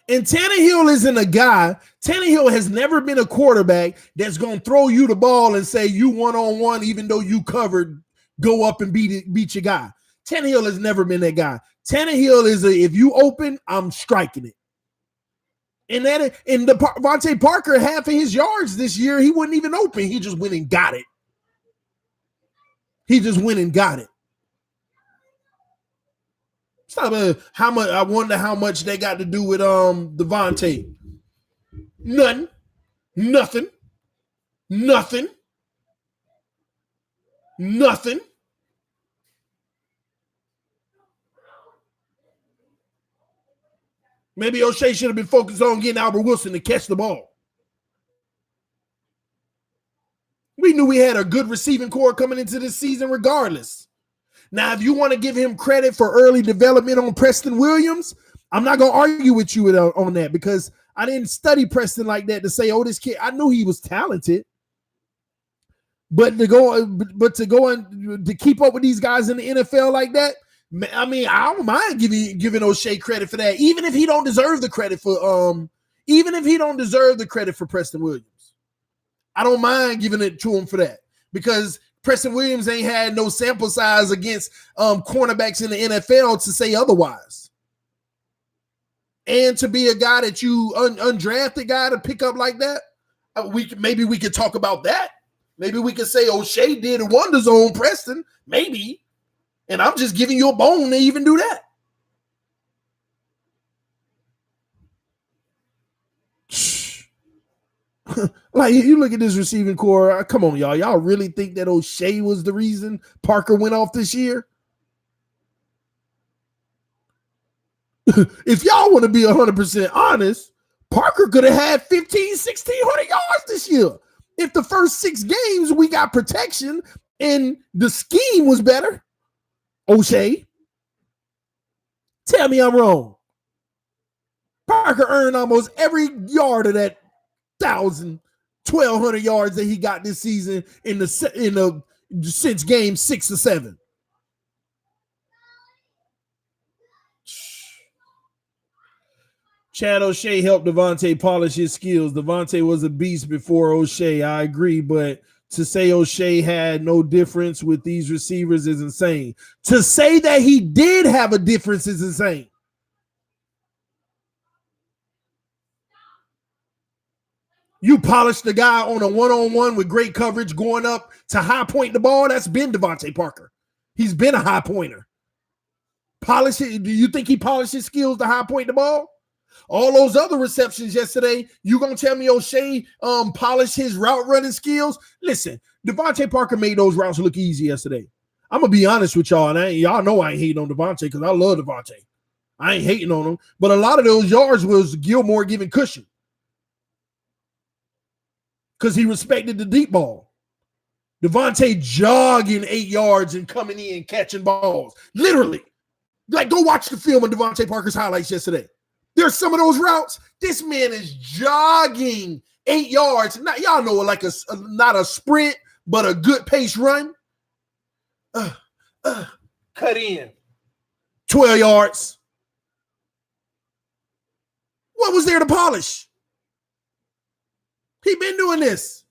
And Tannehill isn't a guy. Tannehill has never been a quarterback that's going to throw you the ball and say you one-on-one, even though you covered, go up and beat your guy. Tannehill has never been that guy. Tannehill is if you open, I'm striking it. And Devontae Parker, half of his yards this year, he wasn't even open. He just went and got it. How much? I wonder how much they got to do with Devontae. Nothing. Maybe O'Shea should have been focused on getting Albert Wilson to catch the ball. We knew we had a good receiving core coming into this season regardless. Now, if you want to give him credit for early development on Preston Williams, I'm not going to argue with you on that because I didn't study Preston like that to say, oh, this kid, I knew he was talented. But to go and to keep up with these guys in the NFL like that, I mean, I don't mind giving O'Shea credit for that, even if he don't deserve the credit for Preston Williams. I don't mind giving it to him for that because Preston Williams ain't had no sample size against cornerbacks in the NFL to say otherwise. And to be a guy that you undrafted guy to pick up like that, maybe we could talk about that. Maybe we could say O'Shea did wonders on Preston, maybe. And I'm just giving you a bone to even do that. Like, you look at this receiving core. Come on, y'all. Y'all really think that O'Shea was the reason Parker went off this year? If y'all want to be 100% honest, Parker could have had 1,500, 1,600 yards this year. If the first 6 games we got protection and the scheme was better, O'Shea, tell me I'm wrong. Parker earned almost every yard of that 1,000, 1,200 yards that he got this season since game 6 or 7. Chad O'Shea helped Devontae polish his skills. Devontae was a beast before O'Shea. I agree, but to say O'Shea had no difference with these receivers is insane. To say that he did have a difference is insane. You polish the guy on a one-on-one with great coverage going up to high point the ball. That's been Devontae Parker. He's been a high pointer. Polish it. Do you think he polished his skills to high point the ball? All those other receptions yesterday, you gonna tell me O'Shea polished his route running skills? Listen, Devontae Parker made those routes look easy yesterday. I'm gonna be honest with y'all, and y'all know I ain't hating on Devontae because I love Devontae. I ain't hating on him, but a lot of those yards was Gilmore giving cushion because he respected the deep ball. Devontae jogging 8 yards and coming in catching balls, literally. Like, go watch the film of Devontae Parker's highlights yesterday. There's some of those routes. This man is jogging 8 yards. Not, y'all know, like not a sprint, but a good pace run. Cut in. 12 yards. What was there to polish? He been doing this.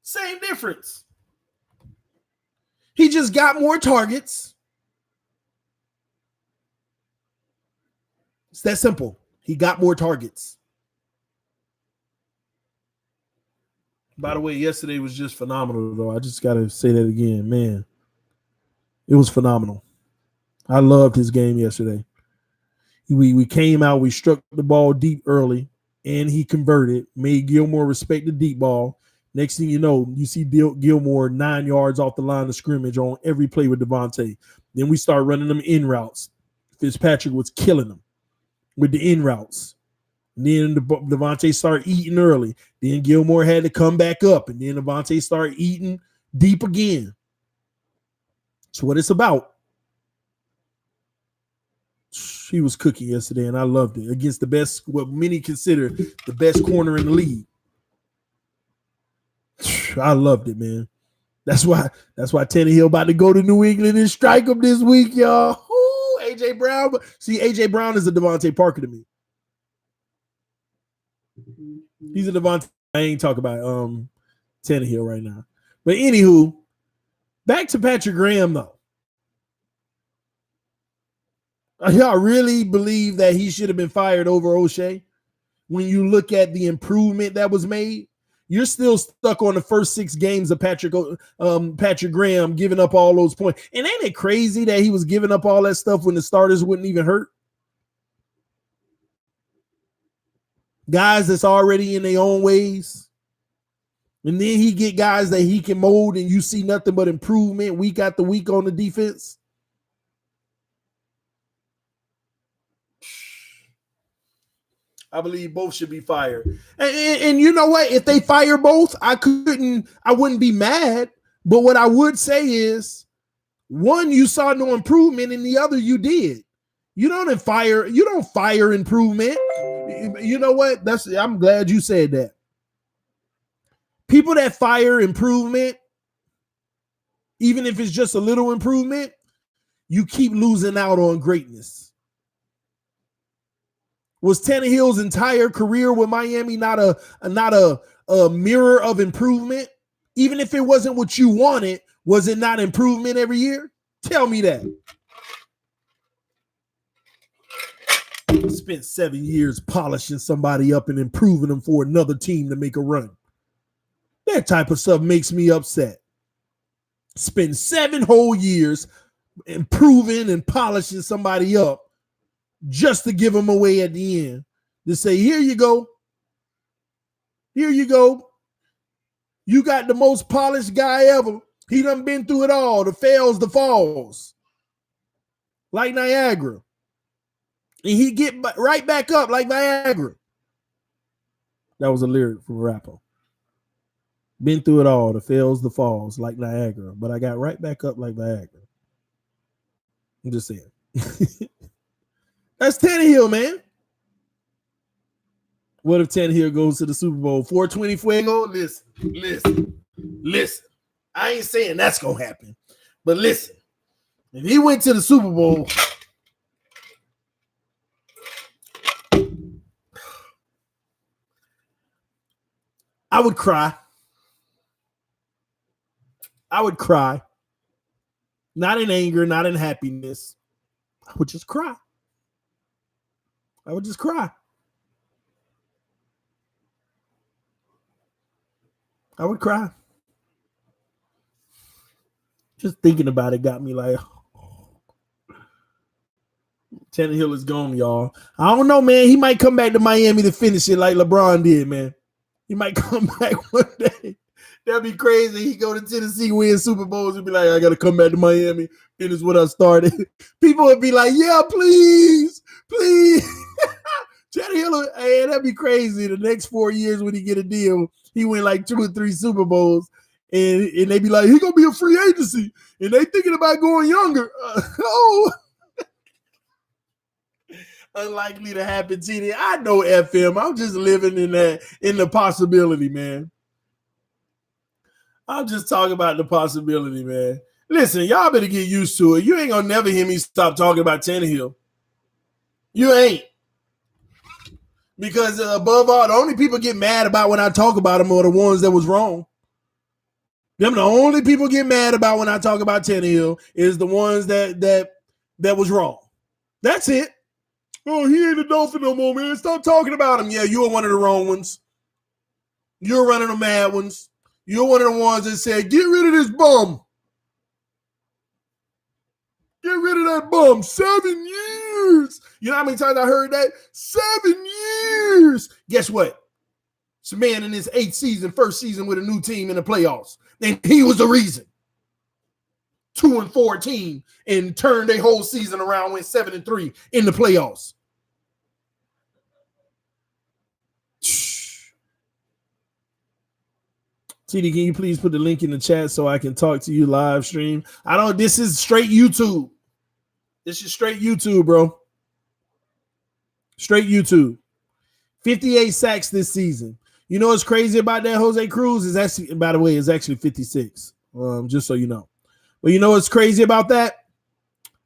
Same difference. He just got more targets. It's that simple. He got more targets. By the way, yesterday was just phenomenal, though. I just got to say that again. Man, it was phenomenal. I loved his game yesterday. We came out, we struck the ball deep early, and he converted, made Gilmore respect the deep ball. Next thing you know, you see Gilmore 9 yards off the line of scrimmage on every play with Devontae. Then we start running them in routes. Fitzpatrick was killing them with the in routes. And then Devontae started eating early. Then Gilmore had to come back up. And then Devontae started eating deep again. That's what it's about. He was cooking yesterday, and I loved it. Against the best, what many consider the best corner in the league. I loved it, man. That's why Tannehill about to go to New England and strike him this week, y'all. Ooh, AJ Brown. See, AJ Brown is a Devontae Parker to me. He's a Devontae. I ain't talking about Tannehill right now. But anywho, back to Patrick Graham, though. Y'all really believe that he should have been fired over O'Shea? When you look at the improvement that was made, you're still stuck on the first 6 games of Patrick Graham giving up all those points. And ain't it crazy that he was giving up all that stuff when the starters wouldn't even hurt? Guys that's already in their own ways. And then he get guys that he can mold, and you see nothing but improvement week after week on the defense. I believe both should be fired. And you know what? If they fire both, I wouldn't be mad. But what I would say is, one, you saw no improvement, and the other, you did. You don't fire improvement. You know what? I'm glad you said that. People that fire improvement, even if it's just a little improvement, you keep losing out on greatness. Was Tannehill's entire career with Miami not a mirror of improvement? Even if it wasn't what you wanted, was it not improvement every year? Tell me that. Spent 7 years polishing somebody up and improving them for another team to make a run. That type of stuff makes me upset. Spend 7 whole years improving and polishing somebody up just to give them away at the end. To say, here you go. Here you go. You got the most polished guy ever. He done been through it all. The fails, the falls. Like Niagara. And he get right back up like Niagara. That was a lyric from a rapper. Been through it all. The fails, the falls, like Niagara. But I got right back up like Niagara. I'm just saying. That's Tannehill, man. What if Tannehill goes to the Super Bowl? 420 Fuego? Listen. I ain't saying that's going to happen. But listen. If he went to the Super Bowl, I would cry. Not in anger, not in happiness. I would just cry. I would cry. Just thinking about it got me like, Tannehill is gone, y'all. I don't know, man. He might come back to Miami to finish it like LeBron did, man. He might come back one day. That'd be crazy. He go to Tennessee, win Super Bowls, and be like, I got to come back to Miami, finish what I started. People would be like, yeah, please. Tannehill, hey, that'd be crazy. The next 4 years when he get a deal, he win like 2 or 3 Super Bowls, and they be like, he gonna be a free agency, and they thinking about going younger. Unlikely to happen, TD. I know FM. I'm just living in the possibility, man. I'm just talking about the possibility, man. Listen, y'all better get used to it. You ain't gonna never hear me stop talking about Tannehill. You ain't. Because above all, the only people get mad about when I talk about them are the ones that was wrong. Them the only people get mad about when I talk about Tannehill is the ones that was wrong. That's it. Oh, he ain't a Dolphin no more, man. Stop talking about him. Yeah, you were one of the wrong ones. You're one of the mad ones. You're one of the ones that said, get rid of this bum. Get rid of that bum. 7 years. You know how many times I heard that? 7 years. Guess what? It's a man in his 8th season, first season with a new team in the playoffs. And he was the reason. 2-14 and turned their whole season around, went 7-3 in the playoffs. TD, can you please put the link in the chat so I can talk to you live stream? This is straight YouTube. This is straight YouTube, bro. Straight YouTube. 58 sacks this season. You know what's crazy about that, Jose Cruz? Is actually, by the way, it's actually 56. Just so you know. But you know what's crazy about that?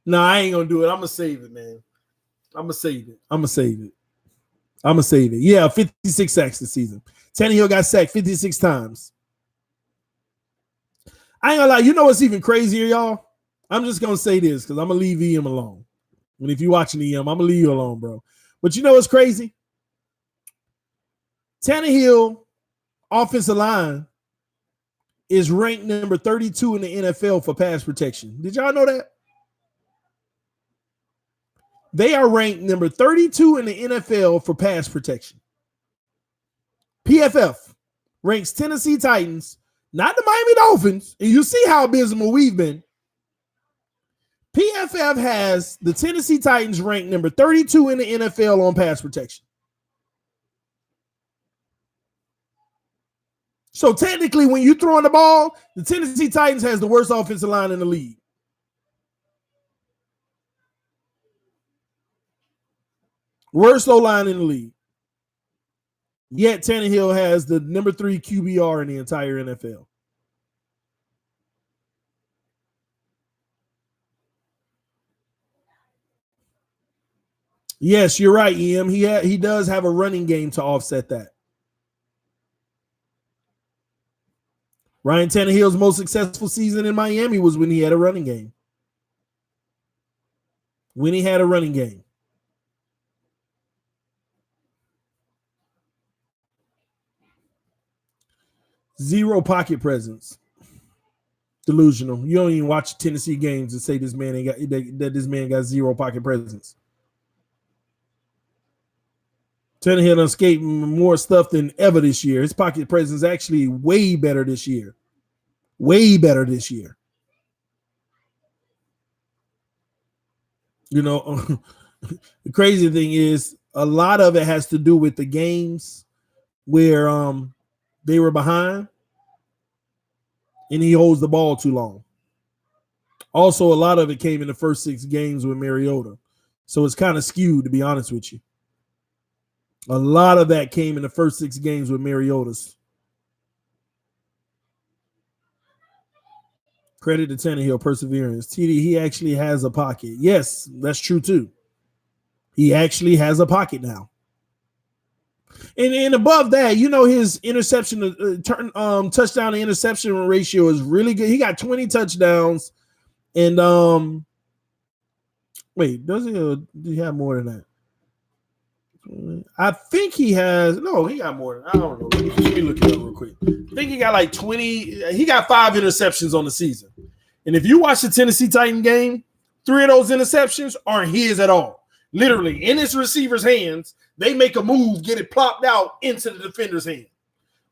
No, I ain't gonna do it. I'm gonna save it, man. I'm gonna save it. Yeah, 56 sacks this season. Tannehill got sacked 56 times. I ain't gonna lie. You know what's even crazier, y'all? I'm just gonna say this because I'm gonna leave EM alone. And if you're watching EM, I'm gonna leave you alone, bro. But you know what's crazy? Tannehill offensive line is ranked number 32 in the NFL for pass protection. Did y'all know that? They are ranked number 32 in the NFL for pass protection. PFF ranks Tennessee Titans, not the Miami Dolphins, and you see how abysmal we've been. PFF has the Tennessee Titans ranked number 32 in the NFL on pass protection. So technically, when you're throwing the ball, the Tennessee Titans has the worst offensive line in the league. Worst O-line in the league. Yet Tannehill has the number 3 QBR in the entire NFL. Yes, you're right, EM. He does have a running game to offset that. Ryan Tannehill's most successful season in Miami was when he had a running game. When he had a running game. Zero pocket presence. Delusional. You don't even watch Tennessee games and say this man ain't got that this man got zero pocket presence. Tannehill done escaped more stuff than ever this year. His pocket presence is actually way better this year. Way better this year. You know, the crazy thing is a lot of it has to do with the games where they were behind and he holds the ball too long. Also, a lot of it came in the first 6 games with Mariota. So it's kind of skewed, to be honest with you. A lot of that came in the first 6 games with Mariota's. Credit to Tannehill, perseverance. TD, he actually has a pocket. Yes, that's true too. He actually has a pocket now. And above that, you know, his interception, touchdown to interception ratio is really good. He got 20 touchdowns. And wait, does he? Do he have more than that? I think he has. No, he got more. I don't know. Let me look it up real quick. I think he got like 20. He got 5 interceptions on the season. And if you watch the Tennessee Titan game, 3 of those interceptions aren't his at all. Literally, in his receiver's hands, they make a move, get it plopped out into the defender's hand.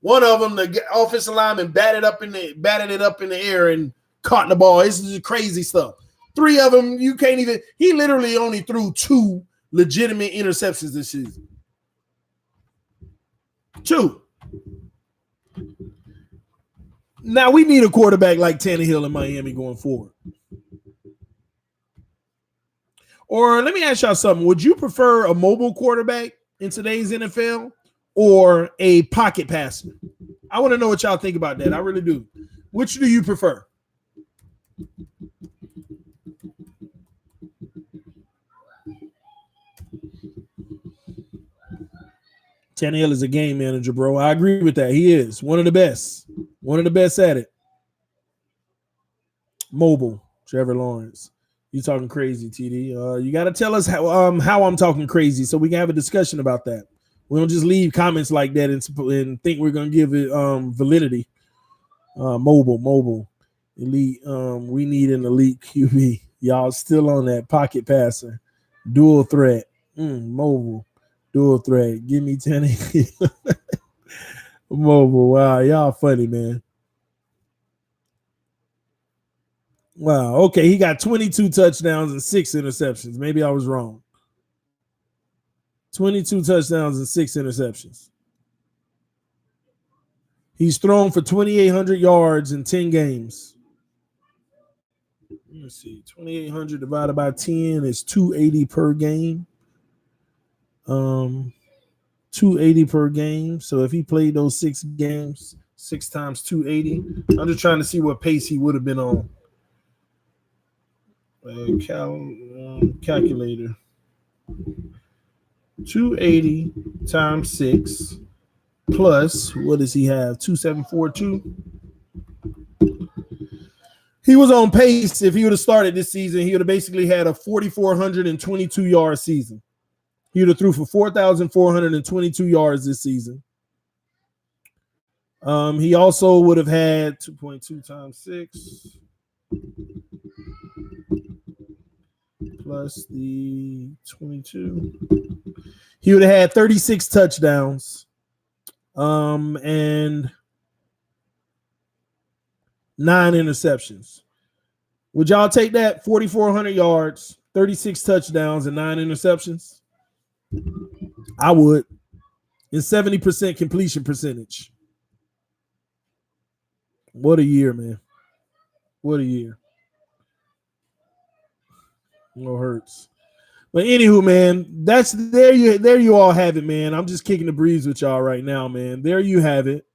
One of them, the offensive lineman batted it up in the air and caught the ball. This is crazy stuff. 3 of them, you can't even. He literally only threw 2 legitimate interceptions this season. 2. Now we need a quarterback like Tannehill in Miami going forward. Or let me ask y'all something. Would you prefer a mobile quarterback in today's NFL or a pocket passer? I want to know what y'all think about that. I really do. Which do you prefer? Tannehill is a game manager, bro. I agree with that. He is one of the best. One of the best at it. Mobile, Trevor Lawrence. You talking crazy, TD. You got to tell us how I'm talking crazy so we can have a discussion about that. We don't just leave comments like that and think we're going to give it validity. Mobile. Elite. We need an elite QB. Y'all still on that pocket passer. Dual threat. Mobile. Dual threat. Give me 10. Mobile. Wow. Y'all funny, man. Wow. Okay. He got 22 touchdowns and 6 interceptions. Maybe I was wrong. 22 touchdowns and 6 interceptions. He's thrown for 2,800 yards in 10 games. Let's see. 2,800 divided by 10 is 280 per game. 280 per game. So if he played those 6 games, 6 times 280, I'm just trying to see what pace he would have been on. Calculator. 280 times 6 plus, what does he have? 2,742. He was on pace. If he would have started this season, he would have basically had a 4,422 yard season. He would have threw for 4,422 yards this season. He also would have had 2.2 times 6 plus the 22. He would have had 36 touchdowns and 9 interceptions. Would y'all take that? 4,400 yards, 36 touchdowns, and 9 interceptions? I would. And 70% completion percentage. What a year, man. What a year. No hurts. But anywho, man, that's there you all have it, man. I'm just kicking the breeze with y'all right now, man. There you have it.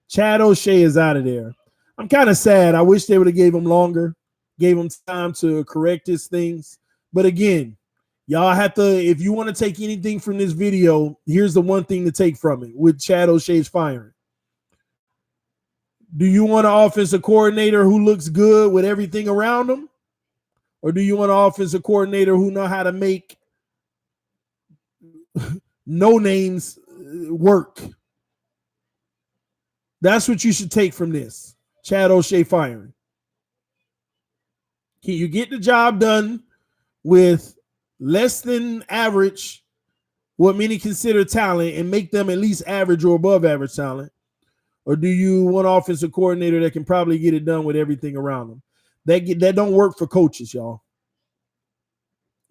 Chad O'Shea is out of there. I'm kind of sad. I wish they would have gave him longer, gave him time to correct his things. But again, y'all have to, if you want to take anything from this video, here's the one thing to take from it with Chad O'Shea's firing. Do you want an offensive coordinator who looks good with everything around him? Or do you want an offensive coordinator who know how to make no names work? That's what you should take from this. Chad O'Shea firing. Can you get the job done with less than average, what many consider talent, and make them at least average or above average talent? Or do you want an offensive coordinator that can probably get it done with everything around them? That don't work for coaches, y'all.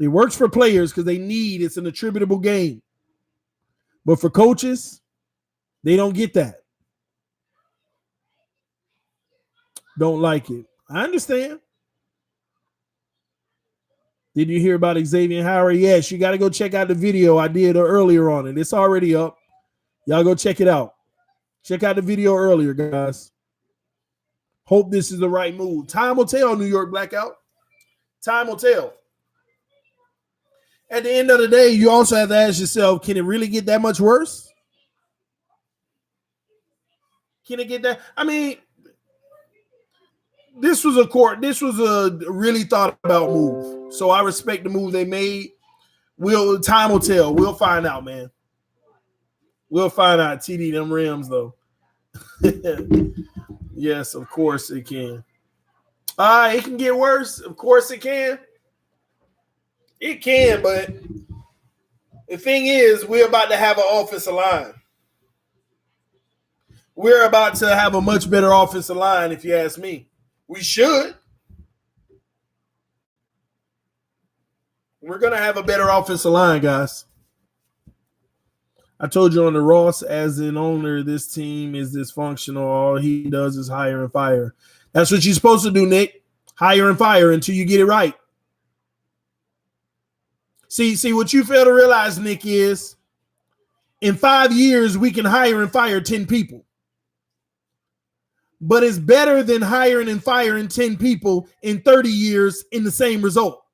It works for players because it's an attributable game. But for coaches, they don't get that. Don't like it. I understand. Did you hear about Xavier Howard? Yes, you got to go check out the video I did earlier on it. It's already up. Y'all go check it out. Check out the video earlier, guys. Hope this is the right move. Time will tell, New York Blackout. Time will tell. At the end of the day, you also have to ask yourself, can it really get that much worse? Can it get that? I mean, this was a really thought about move. So I respect the move they made. Time will tell. We'll find out, man. We'll find out. TD them Rams, though. Yes, of course it can. It can get worse. Of course it can. It can, but the thing is, we're about to have an offensive line. We're about to have a much better offensive line, if you ask me. We should. We're going to have a better offensive line, guys. I told you on the Ross, as an owner, this team is dysfunctional. All he does is hire and fire. That's what you're supposed to do, Nick. Hire and fire until you get it right. See what you fail to realize, Nick, is in 5 years we can hire and fire 10 people. But it's better than hiring and firing 10 people in 30 years in the same result.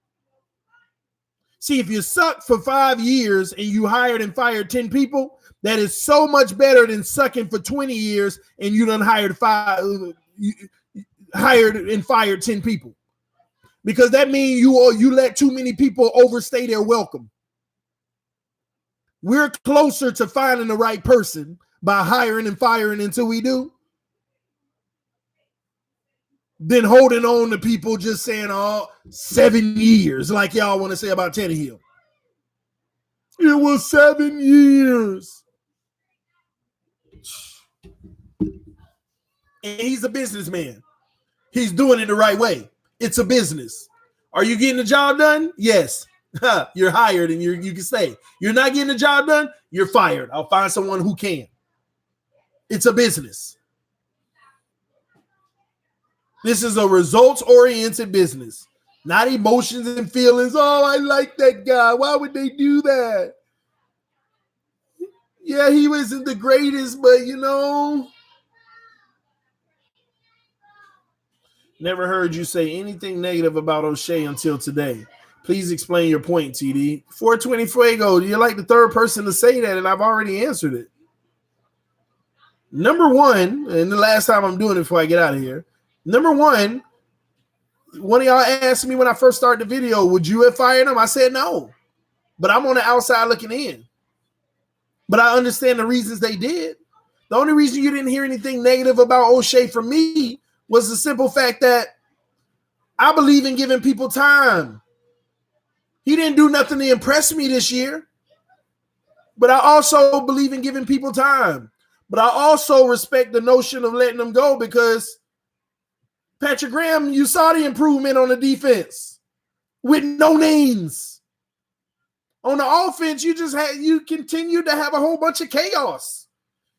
See, if you suck for 5 years and you hired and fired 10 people, that is so much better than sucking for 20 years and you done hired and fired 10 people. Because that means you let too many people overstay their welcome. We're closer to finding the right person by hiring and firing until we do than holding on to people just saying, 7 years, like y'all want to say about Tannehill. It was 7 years. And he's a businessman. He's doing it the right way. It's a business. Are you getting the job done? Yes. You're hired and you can stay. You're not getting the job done? You're fired. I'll find someone who can. It's a business. This is a results-oriented business, not emotions and feelings. Oh, I like that guy. Why would they do that? Yeah, he wasn't the greatest, but Never heard you say anything negative about O'Shea until today. Please explain your point, TD. 420 Fuego, you're like the third person to say that, and I've already answered it. Number one, and the last time I'm doing it before I get out of here. Number one of y'all asked me when I first started the video, would you have fired him? I said no. But I'm on the outside looking in. But I understand the reasons they did. The only reason you didn't hear anything negative about O'Shea from me was the simple fact that I believe in giving people time. He didn't do nothing to impress me this year. But I also believe in giving people time. But I also respect the notion of letting them go because Patrick Graham, you saw the improvement on the defense with no names. On the offense, you continued to have a whole bunch of chaos.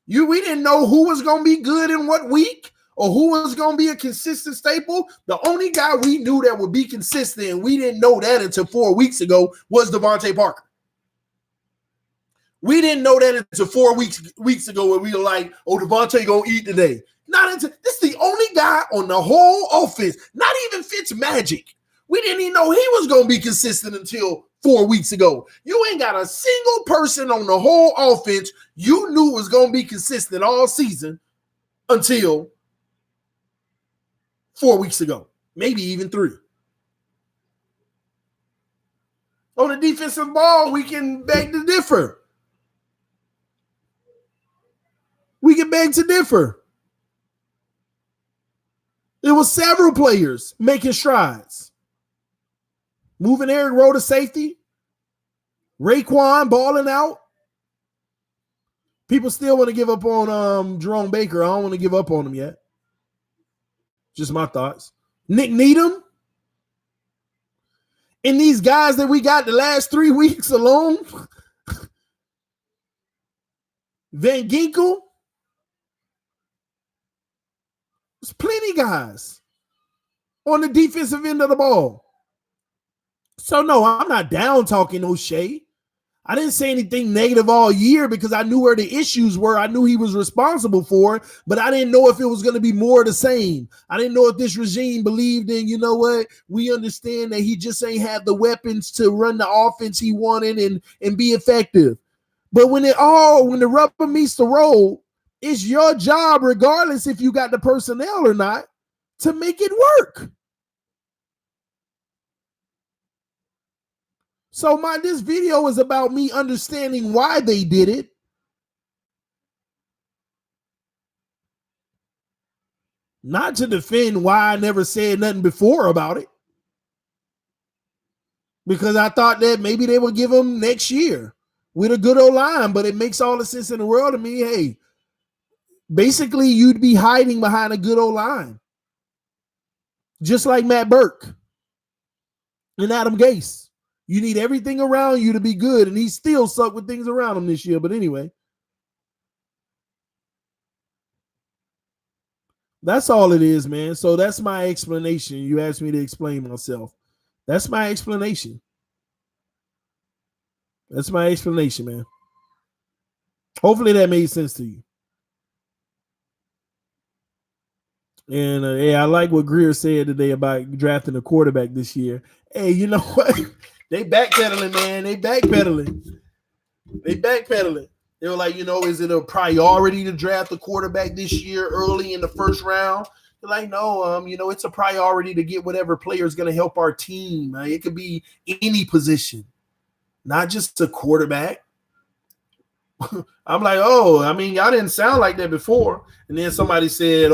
We didn't know who was going to be good in what week or who was going to be a consistent staple. The only guy we knew that would be consistent, and we didn't know that until 4 weeks ago, was Devontae Parker. We didn't know that until 4 weeks ago when we were like, Devontae going to eat today. This is the only guy on the whole offense, not even Fitzmagic. We didn't even know he was going to be consistent until 4 weeks ago. You ain't got a single person on the whole offense you knew was going to be consistent all season until 4 weeks ago, maybe even 3. On the defensive ball, we can beg to differ. There was several players making strides. Moving Eric Rowe to safety. Raekwon balling out. People still want to give up on Jerome Baker. I don't want to give up on him yet. Just my thoughts. Nick Needham. And these guys that we got the last 3 weeks alone. Van Ginkel. There's plenty of guys on the defensive end of the ball. So, no, I'm not down talking O'Shea. I didn't say anything negative all year because I knew where the issues were. I knew he was responsible for it, but I didn't know if it was going to be more of the same. I didn't know if this regime believed in, you know what, we understand that he just ain't have the weapons to run the offense he wanted and be effective. But when the rubber meets the road, it's your job, regardless if you got the personnel or not, to make it work. So this video is about me understanding why they did it. Not to defend why I never said nothing before about it. Because I thought that maybe they would give him next year with a good O-line, but it makes all the sense in the world to me. Hey, basically you'd be hiding behind a good O-line. Just like Matt Burke and Adam Gase. You need everything around you to be good, and he still sucked with things around him this year. But anyway, that's all it is, man. So that's my explanation. You asked me to explain myself. That's my explanation. That's my explanation, man. Hopefully that made sense to you. And I like what Greer said today about drafting a quarterback this year. Hey, you know what? They backpedaling, man. They backpedaling. They were like, is it a priority to draft a quarterback this year early in the first round? They're like, no, it's a priority to get whatever player is going to help our team. It could be any position, not just a quarterback. I'm like, y'all didn't sound like that before. And then somebody said,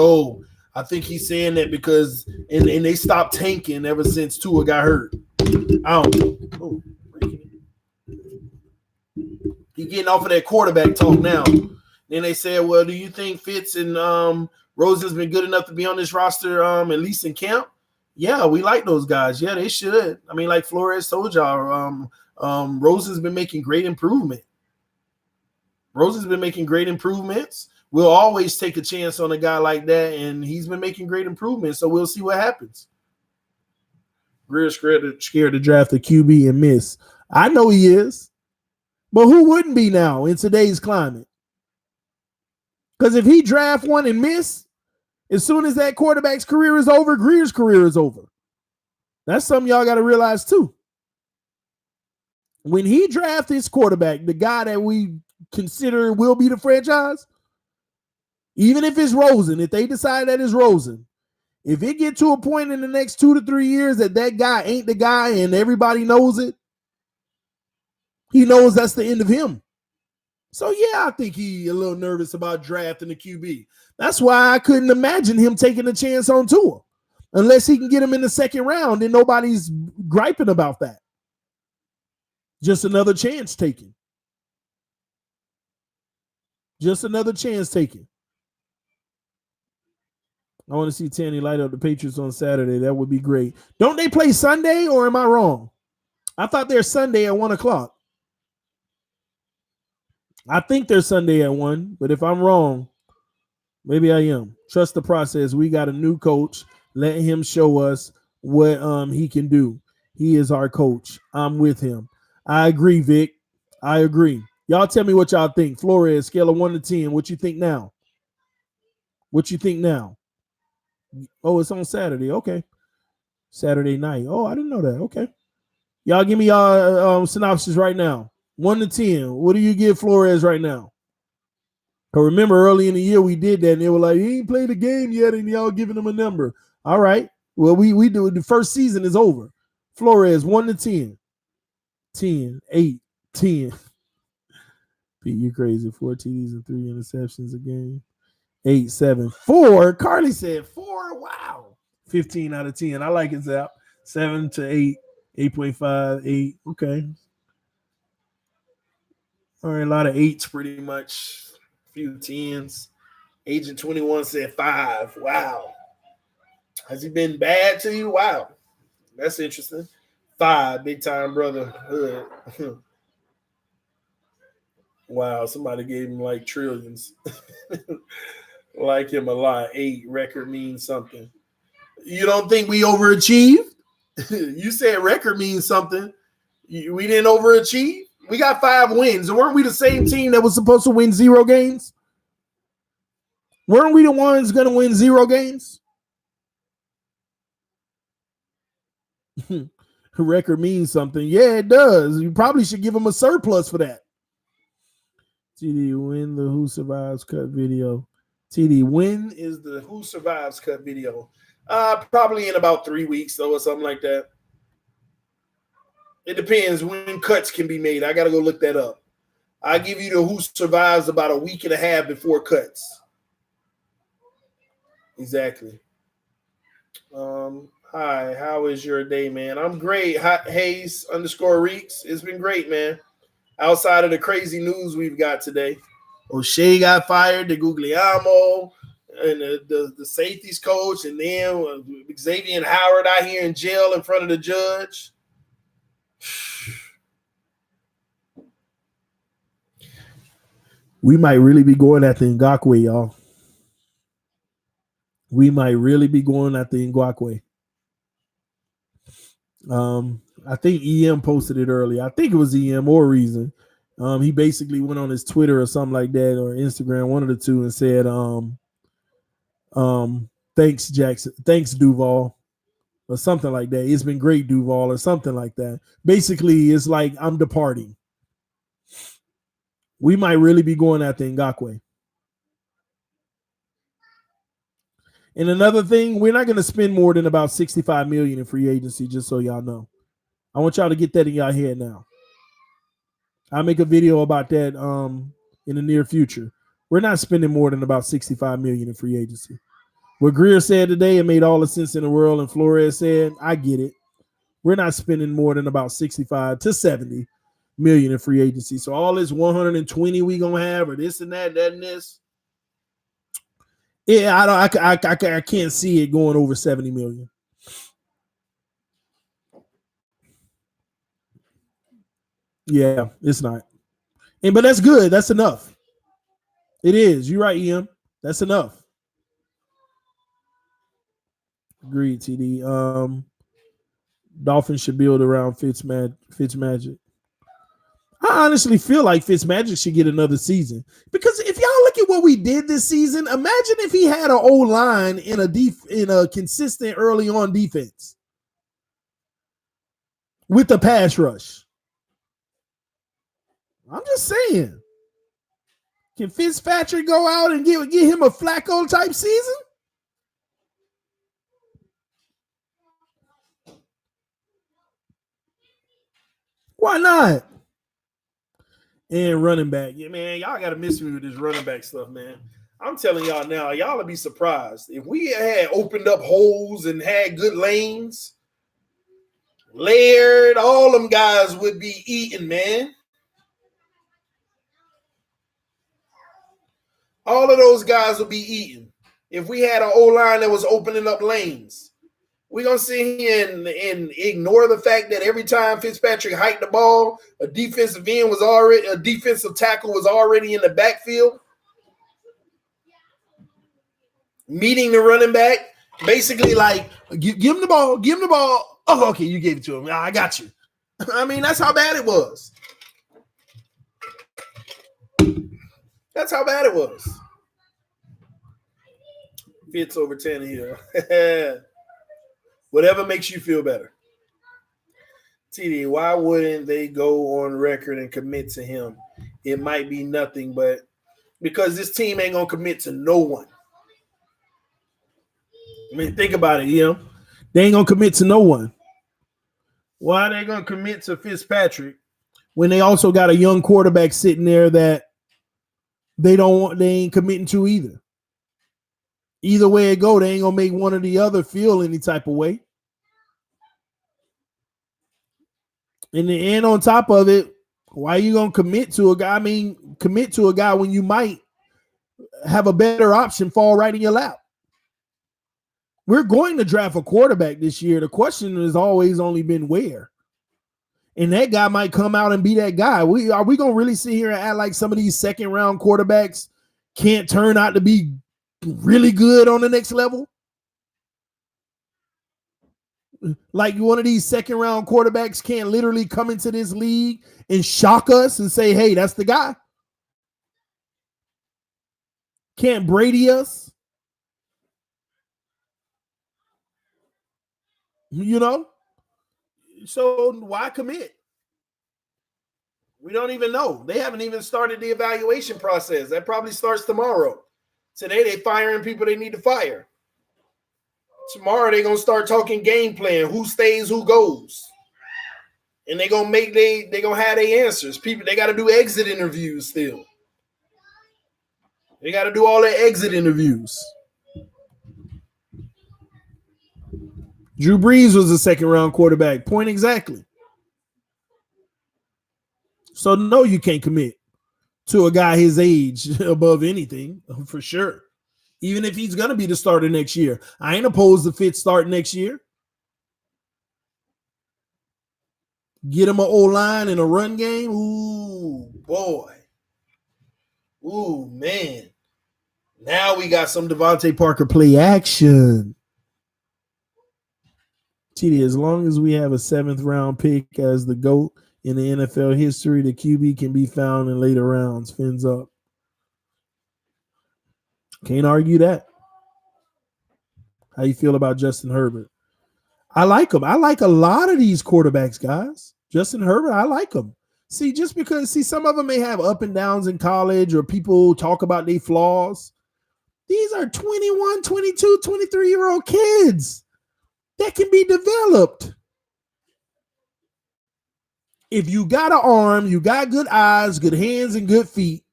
I think he's saying that because and they stopped tanking ever since Tua got hurt. I don't know. He's getting off of that quarterback talk now. Then they said, well, do you think Fitz and Rosen's been good enough to be on this roster at least in camp? Yeah, we like those guys. Yeah, they should. Like Flores told y'all, Rosen's been making great improvement. We'll always take a chance on a guy like that, and he's been making great improvements, so we'll see what happens. Greer's scared to draft a QB and miss. I know he is, but who wouldn't be now in today's climate? Because if he draft one and miss, as soon as that quarterback's career is over, Greer's career is over. That's something y'all got to realize too. When he drafts his quarterback, the guy that we consider will be the franchise, even if it's Rosen, if they decide that it's Rosen, if it get to a point in the next 2 to 3 years that guy ain't the guy and everybody knows it, he knows that's the end of him. So, yeah, I think he a little nervous about drafting the QB. That's why I couldn't imagine him taking a chance on Tua. Unless he can get him in the second round and nobody's griping about that. Just another chance taken. I want to see Tanny light up the Patriots on Saturday. That would be great. Don't they play Sunday, or am I wrong? I thought they're Sunday at 1 o'clock. I think they're Sunday at 1, but if I'm wrong, maybe I am. Trust the process. We got a new coach. Let him show us what he can do. He is our coach. I'm with him. I agree, Vic. I agree. Y'all tell me what y'all think. Flores, scale of 1 to 10. What you think now? Oh, it's on Saturday. Okay. Saturday night. Oh, I didn't know that. Okay. Y'all give me y'all synopsis right now. 1 to 10. What do you give Flores right now? Because remember, early in the year we did that, and they were like, he ain't played the game yet, and y'all giving him a number. All right. Well, we do it. The first season is over. Flores, 1 to 10. 10, 8, 10. Pete, you crazy. 4 TDs and 3 interceptions a game. 8, 7, 4. Carly said 4. Wow. 15 out of 10. I like it, Zap. 7 to 8. 8.5, 8. Okay. All right, a lot of 8s pretty much. A few 10s. Agent 21 said 5. Wow. Has he been bad to you? Wow. That's interesting. 5, big time brotherhood. Wow, somebody gave him like trillions. Like him a lot. 8, record means something. You don't think we overachieved? You said record means something. We didn't overachieve? We got 5 wins. And weren't we the same team that was supposed to win 0 games? Weren't we the ones going to win 0 games? Record means something. Yeah, it does. You probably should give them a surplus for that. TD, when the Who Survives Cut video? TD, when is the Who Survives Cut video? Probably in about 3 weeks, though, or something like that. It depends when cuts can be made. I got to go look that up. I give you the Who Survives about a week and a half before cuts. Exactly. Hi, how is your day, man? I'm great. Hayes _Reeks. It's been great, man. Outside of the crazy news we've got today. O'Shea got fired, the Guglielmo, and the safeties coach, and then Xavier Howard out here in jail in front of the judge. We might really be going after Ngakoue, y'all. We might really be going after Ngakoue. I think EM posted it earlier. I think it was EM or Reason. He basically went on his Twitter or something like that, or Instagram, one of the two, and said, thanks, Jackson. Thanks, Duval, or something like that. It's been great, Duval, or something like that. Basically, it's like, I'm departing. We might really be going after Ngakoue. And another thing, we're not going to spend more than about $65 million in free agency, just so y'all know. I want y'all to get that in y'all head now. I'll make a video about that in the near future. We're not spending more than about $65 million in free agency. What Greer said today, it made all the sense in the world, and Flores said, I get it. We're not spending more than about 65 to 70 million in free agency. So all this 120 we gonna have, or this and that and this. Yeah, I can't see it going over 70 million. Yeah, it's not. But that's good. That's enough. It is. You're right, Ian. That's enough. Agreed, TD. Dolphins should build around Fitzmagic. I honestly feel like Fitzmagic should get another season, because if y'all look at what we did this season, imagine if he had an O-line in a consistent early on defense with the pass rush. I'm just saying, can Fitzpatrick go out and get him a Flacco type season? Why not? And running back. Yeah, man, y'all got to miss me with this running back stuff, man. I'm telling y'all now, y'all will be surprised. If we had opened up holes and had good lanes, Laird, all them guys would be eating, man. All of those guys would be eating if we had an O-line that was opening up lanes. We're going to sit here and ignore the fact that every time Fitzpatrick hiked the ball, a defensive tackle was already in the backfield, meeting the running back, basically like, give him the ball. Oh, okay, you gave it to him. I got you. I mean, that's how bad it was. That's how bad it was. Fitz over Tannehill. Whatever makes you feel better. TD, why wouldn't they go on record and commit to him? It might be nothing, but because this team ain't going to commit to no one. I mean, think about it, They ain't going to commit to no one. Why are they going to commit to Fitzpatrick when they also got a young quarterback sitting there that they ain't committing to either? Either way it go, they ain't going to make one or the other feel any type of way. And on top of it, why are you going to commit to a guy? I mean, commit to a guy when you might have a better option fall right in your lap. We're going to draft a quarterback this year. The question has always only been where. And that guy might come out and be that guy. Are we going to really sit here and act like some of these second-round quarterbacks can't turn out to be really good on the next level? Like one of these second-round quarterbacks can't literally come into this league and shock us and say, hey, that's the guy? Can't Brady us? So why commit? We don't even know. They haven't even started the evaluation process. That probably starts tomorrow. Today they firing people they need to fire. Tomorrow they're going to start talking game plan, who stays, who goes. And they're going to have their answers. People, they got to do exit interviews still. They got to do all their exit interviews. Drew Brees was a second-round quarterback. Point exactly. So, no, you can't commit to a guy his age above anything, for sure. Even if he's going to be the starter next year. I ain't opposed to Fitz starting next year. Get him an O-line and a run game. Ooh, boy. Ooh, man. Now we got some Devontae Parker play action. Chidi, as long as we have a 7th round pick as the GOAT in the NFL history, the QB can be found in later rounds. Fins up. Can't argue that. How you feel about Justin Herbert? I like him. I like a lot of these quarterbacks, guys. Justin Herbert, I like him. See, just because, some of them may have up and downs in college or people talk about their flaws. These are 21, 22, 23-year-old kids that can be developed. If you got an arm, you got good eyes, good hands, and good feet,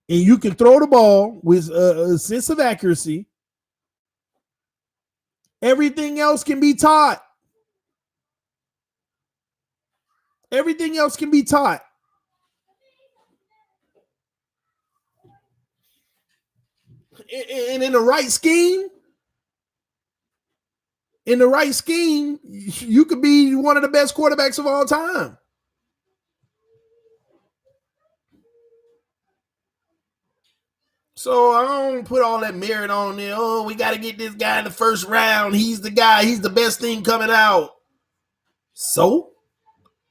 and you can throw the ball with a sense of accuracy, everything else can be taught. Everything else can be taught. And in the right scheme, you could be one of the best quarterbacks of all time. So I don't put all that merit on there. Oh, we got to get this guy in the first round. He's the guy. He's the best thing coming out. So,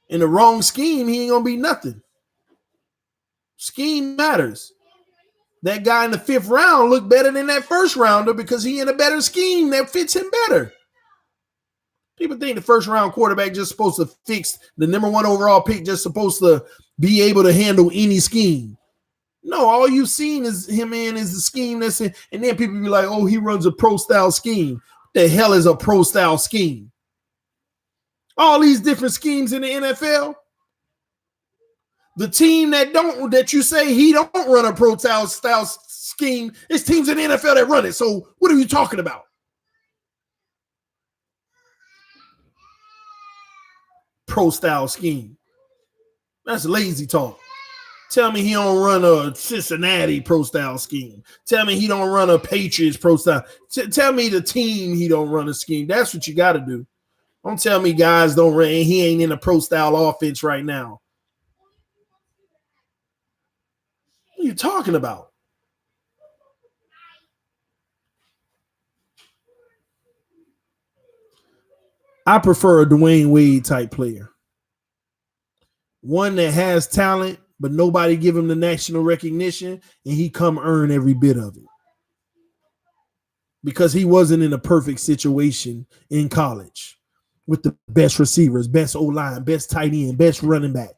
in the wrong scheme, he ain't going to be nothing. Scheme matters. That guy in the 5th round looked better than that first rounder because he in a better scheme that fits him better. People think the first round quarterback just supposed to fix the number 1 overall pick, just supposed to be able to handle any scheme. No, all you've seen is him is the scheme that's in, and then people be like, oh, he runs a pro style scheme. What the hell is a pro style scheme? All these different schemes in the NFL. The team that you say he don't run a pro style scheme, it's teams in the NFL that run it. So what are you talking about? Pro style scheme. That's lazy talk. Tell me he don't run a Cincinnati pro style scheme. Tell me he don't run a Patriots pro style. Tell me the team he don't run a scheme. That's what you got to do. Don't tell me guys don't run. He ain't in a pro style offense right now. What are you talking about? I prefer a Dwayne Wade type player. One that has talent, but nobody give him the national recognition, and he come earn every bit of it. Because he wasn't in a perfect situation in college with the best receivers, best O-line, best tight end, best running back.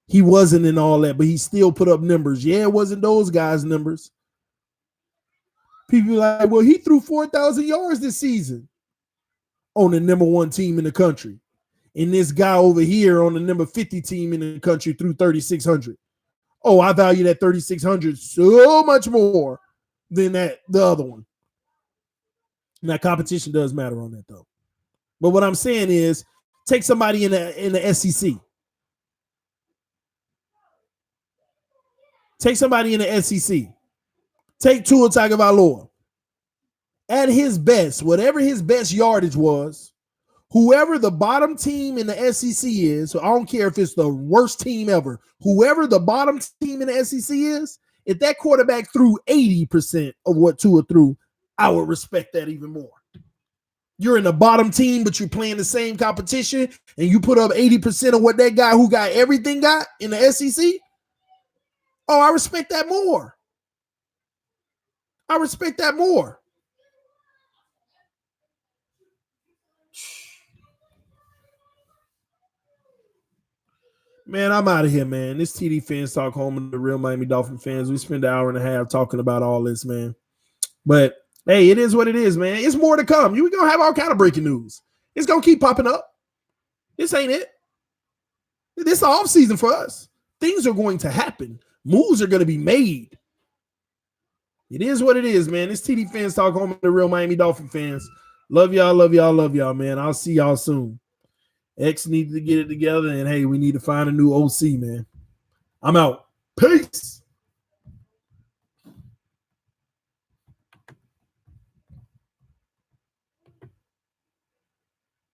He wasn't in all that, but he still put up numbers. Yeah, it wasn't those guys' numbers. People are like, well, he threw 4,000 yards this season on the number 1 team in the country. And this guy over here on the number 50 team in the country threw 3,600. Oh, I value that 3,600 so much more than the other one. Now, competition does matter on that, though. But what I'm saying is, take somebody in the SEC. Take somebody in the SEC. Take Tua Tagovailoa. At his best, whatever his best yardage was, whoever the bottom team in the SEC is, so I don't care if it's the worst team ever, whoever the bottom team in the SEC is, if that quarterback threw 80% of what Tua threw, I would respect that even more. You're in the bottom team, but you're playing the same competition, and you put up 80% of what that guy who got everything got in the SEC. Oh, I respect that more. I respect that more. Man, I'm out of here, man. This TD Fans Talk, home of the real Miami Dolphin fans. We spend an hour and a half talking about all this, man. But, hey, it is what it is, man. It's more to come. We're going to have all kind of breaking news. It's going to keep popping up. This ain't it. This is the off season for us. Things are going to happen. Moves are going to be made. It is what it is, man. It's TD Fans Talk, home of the real Miami Dolphin fans. Love y'all, love y'all, love y'all, man. I'll see y'all soon. X needs to get it together, and hey, we need to find a new OC, man. I'm out. Peace.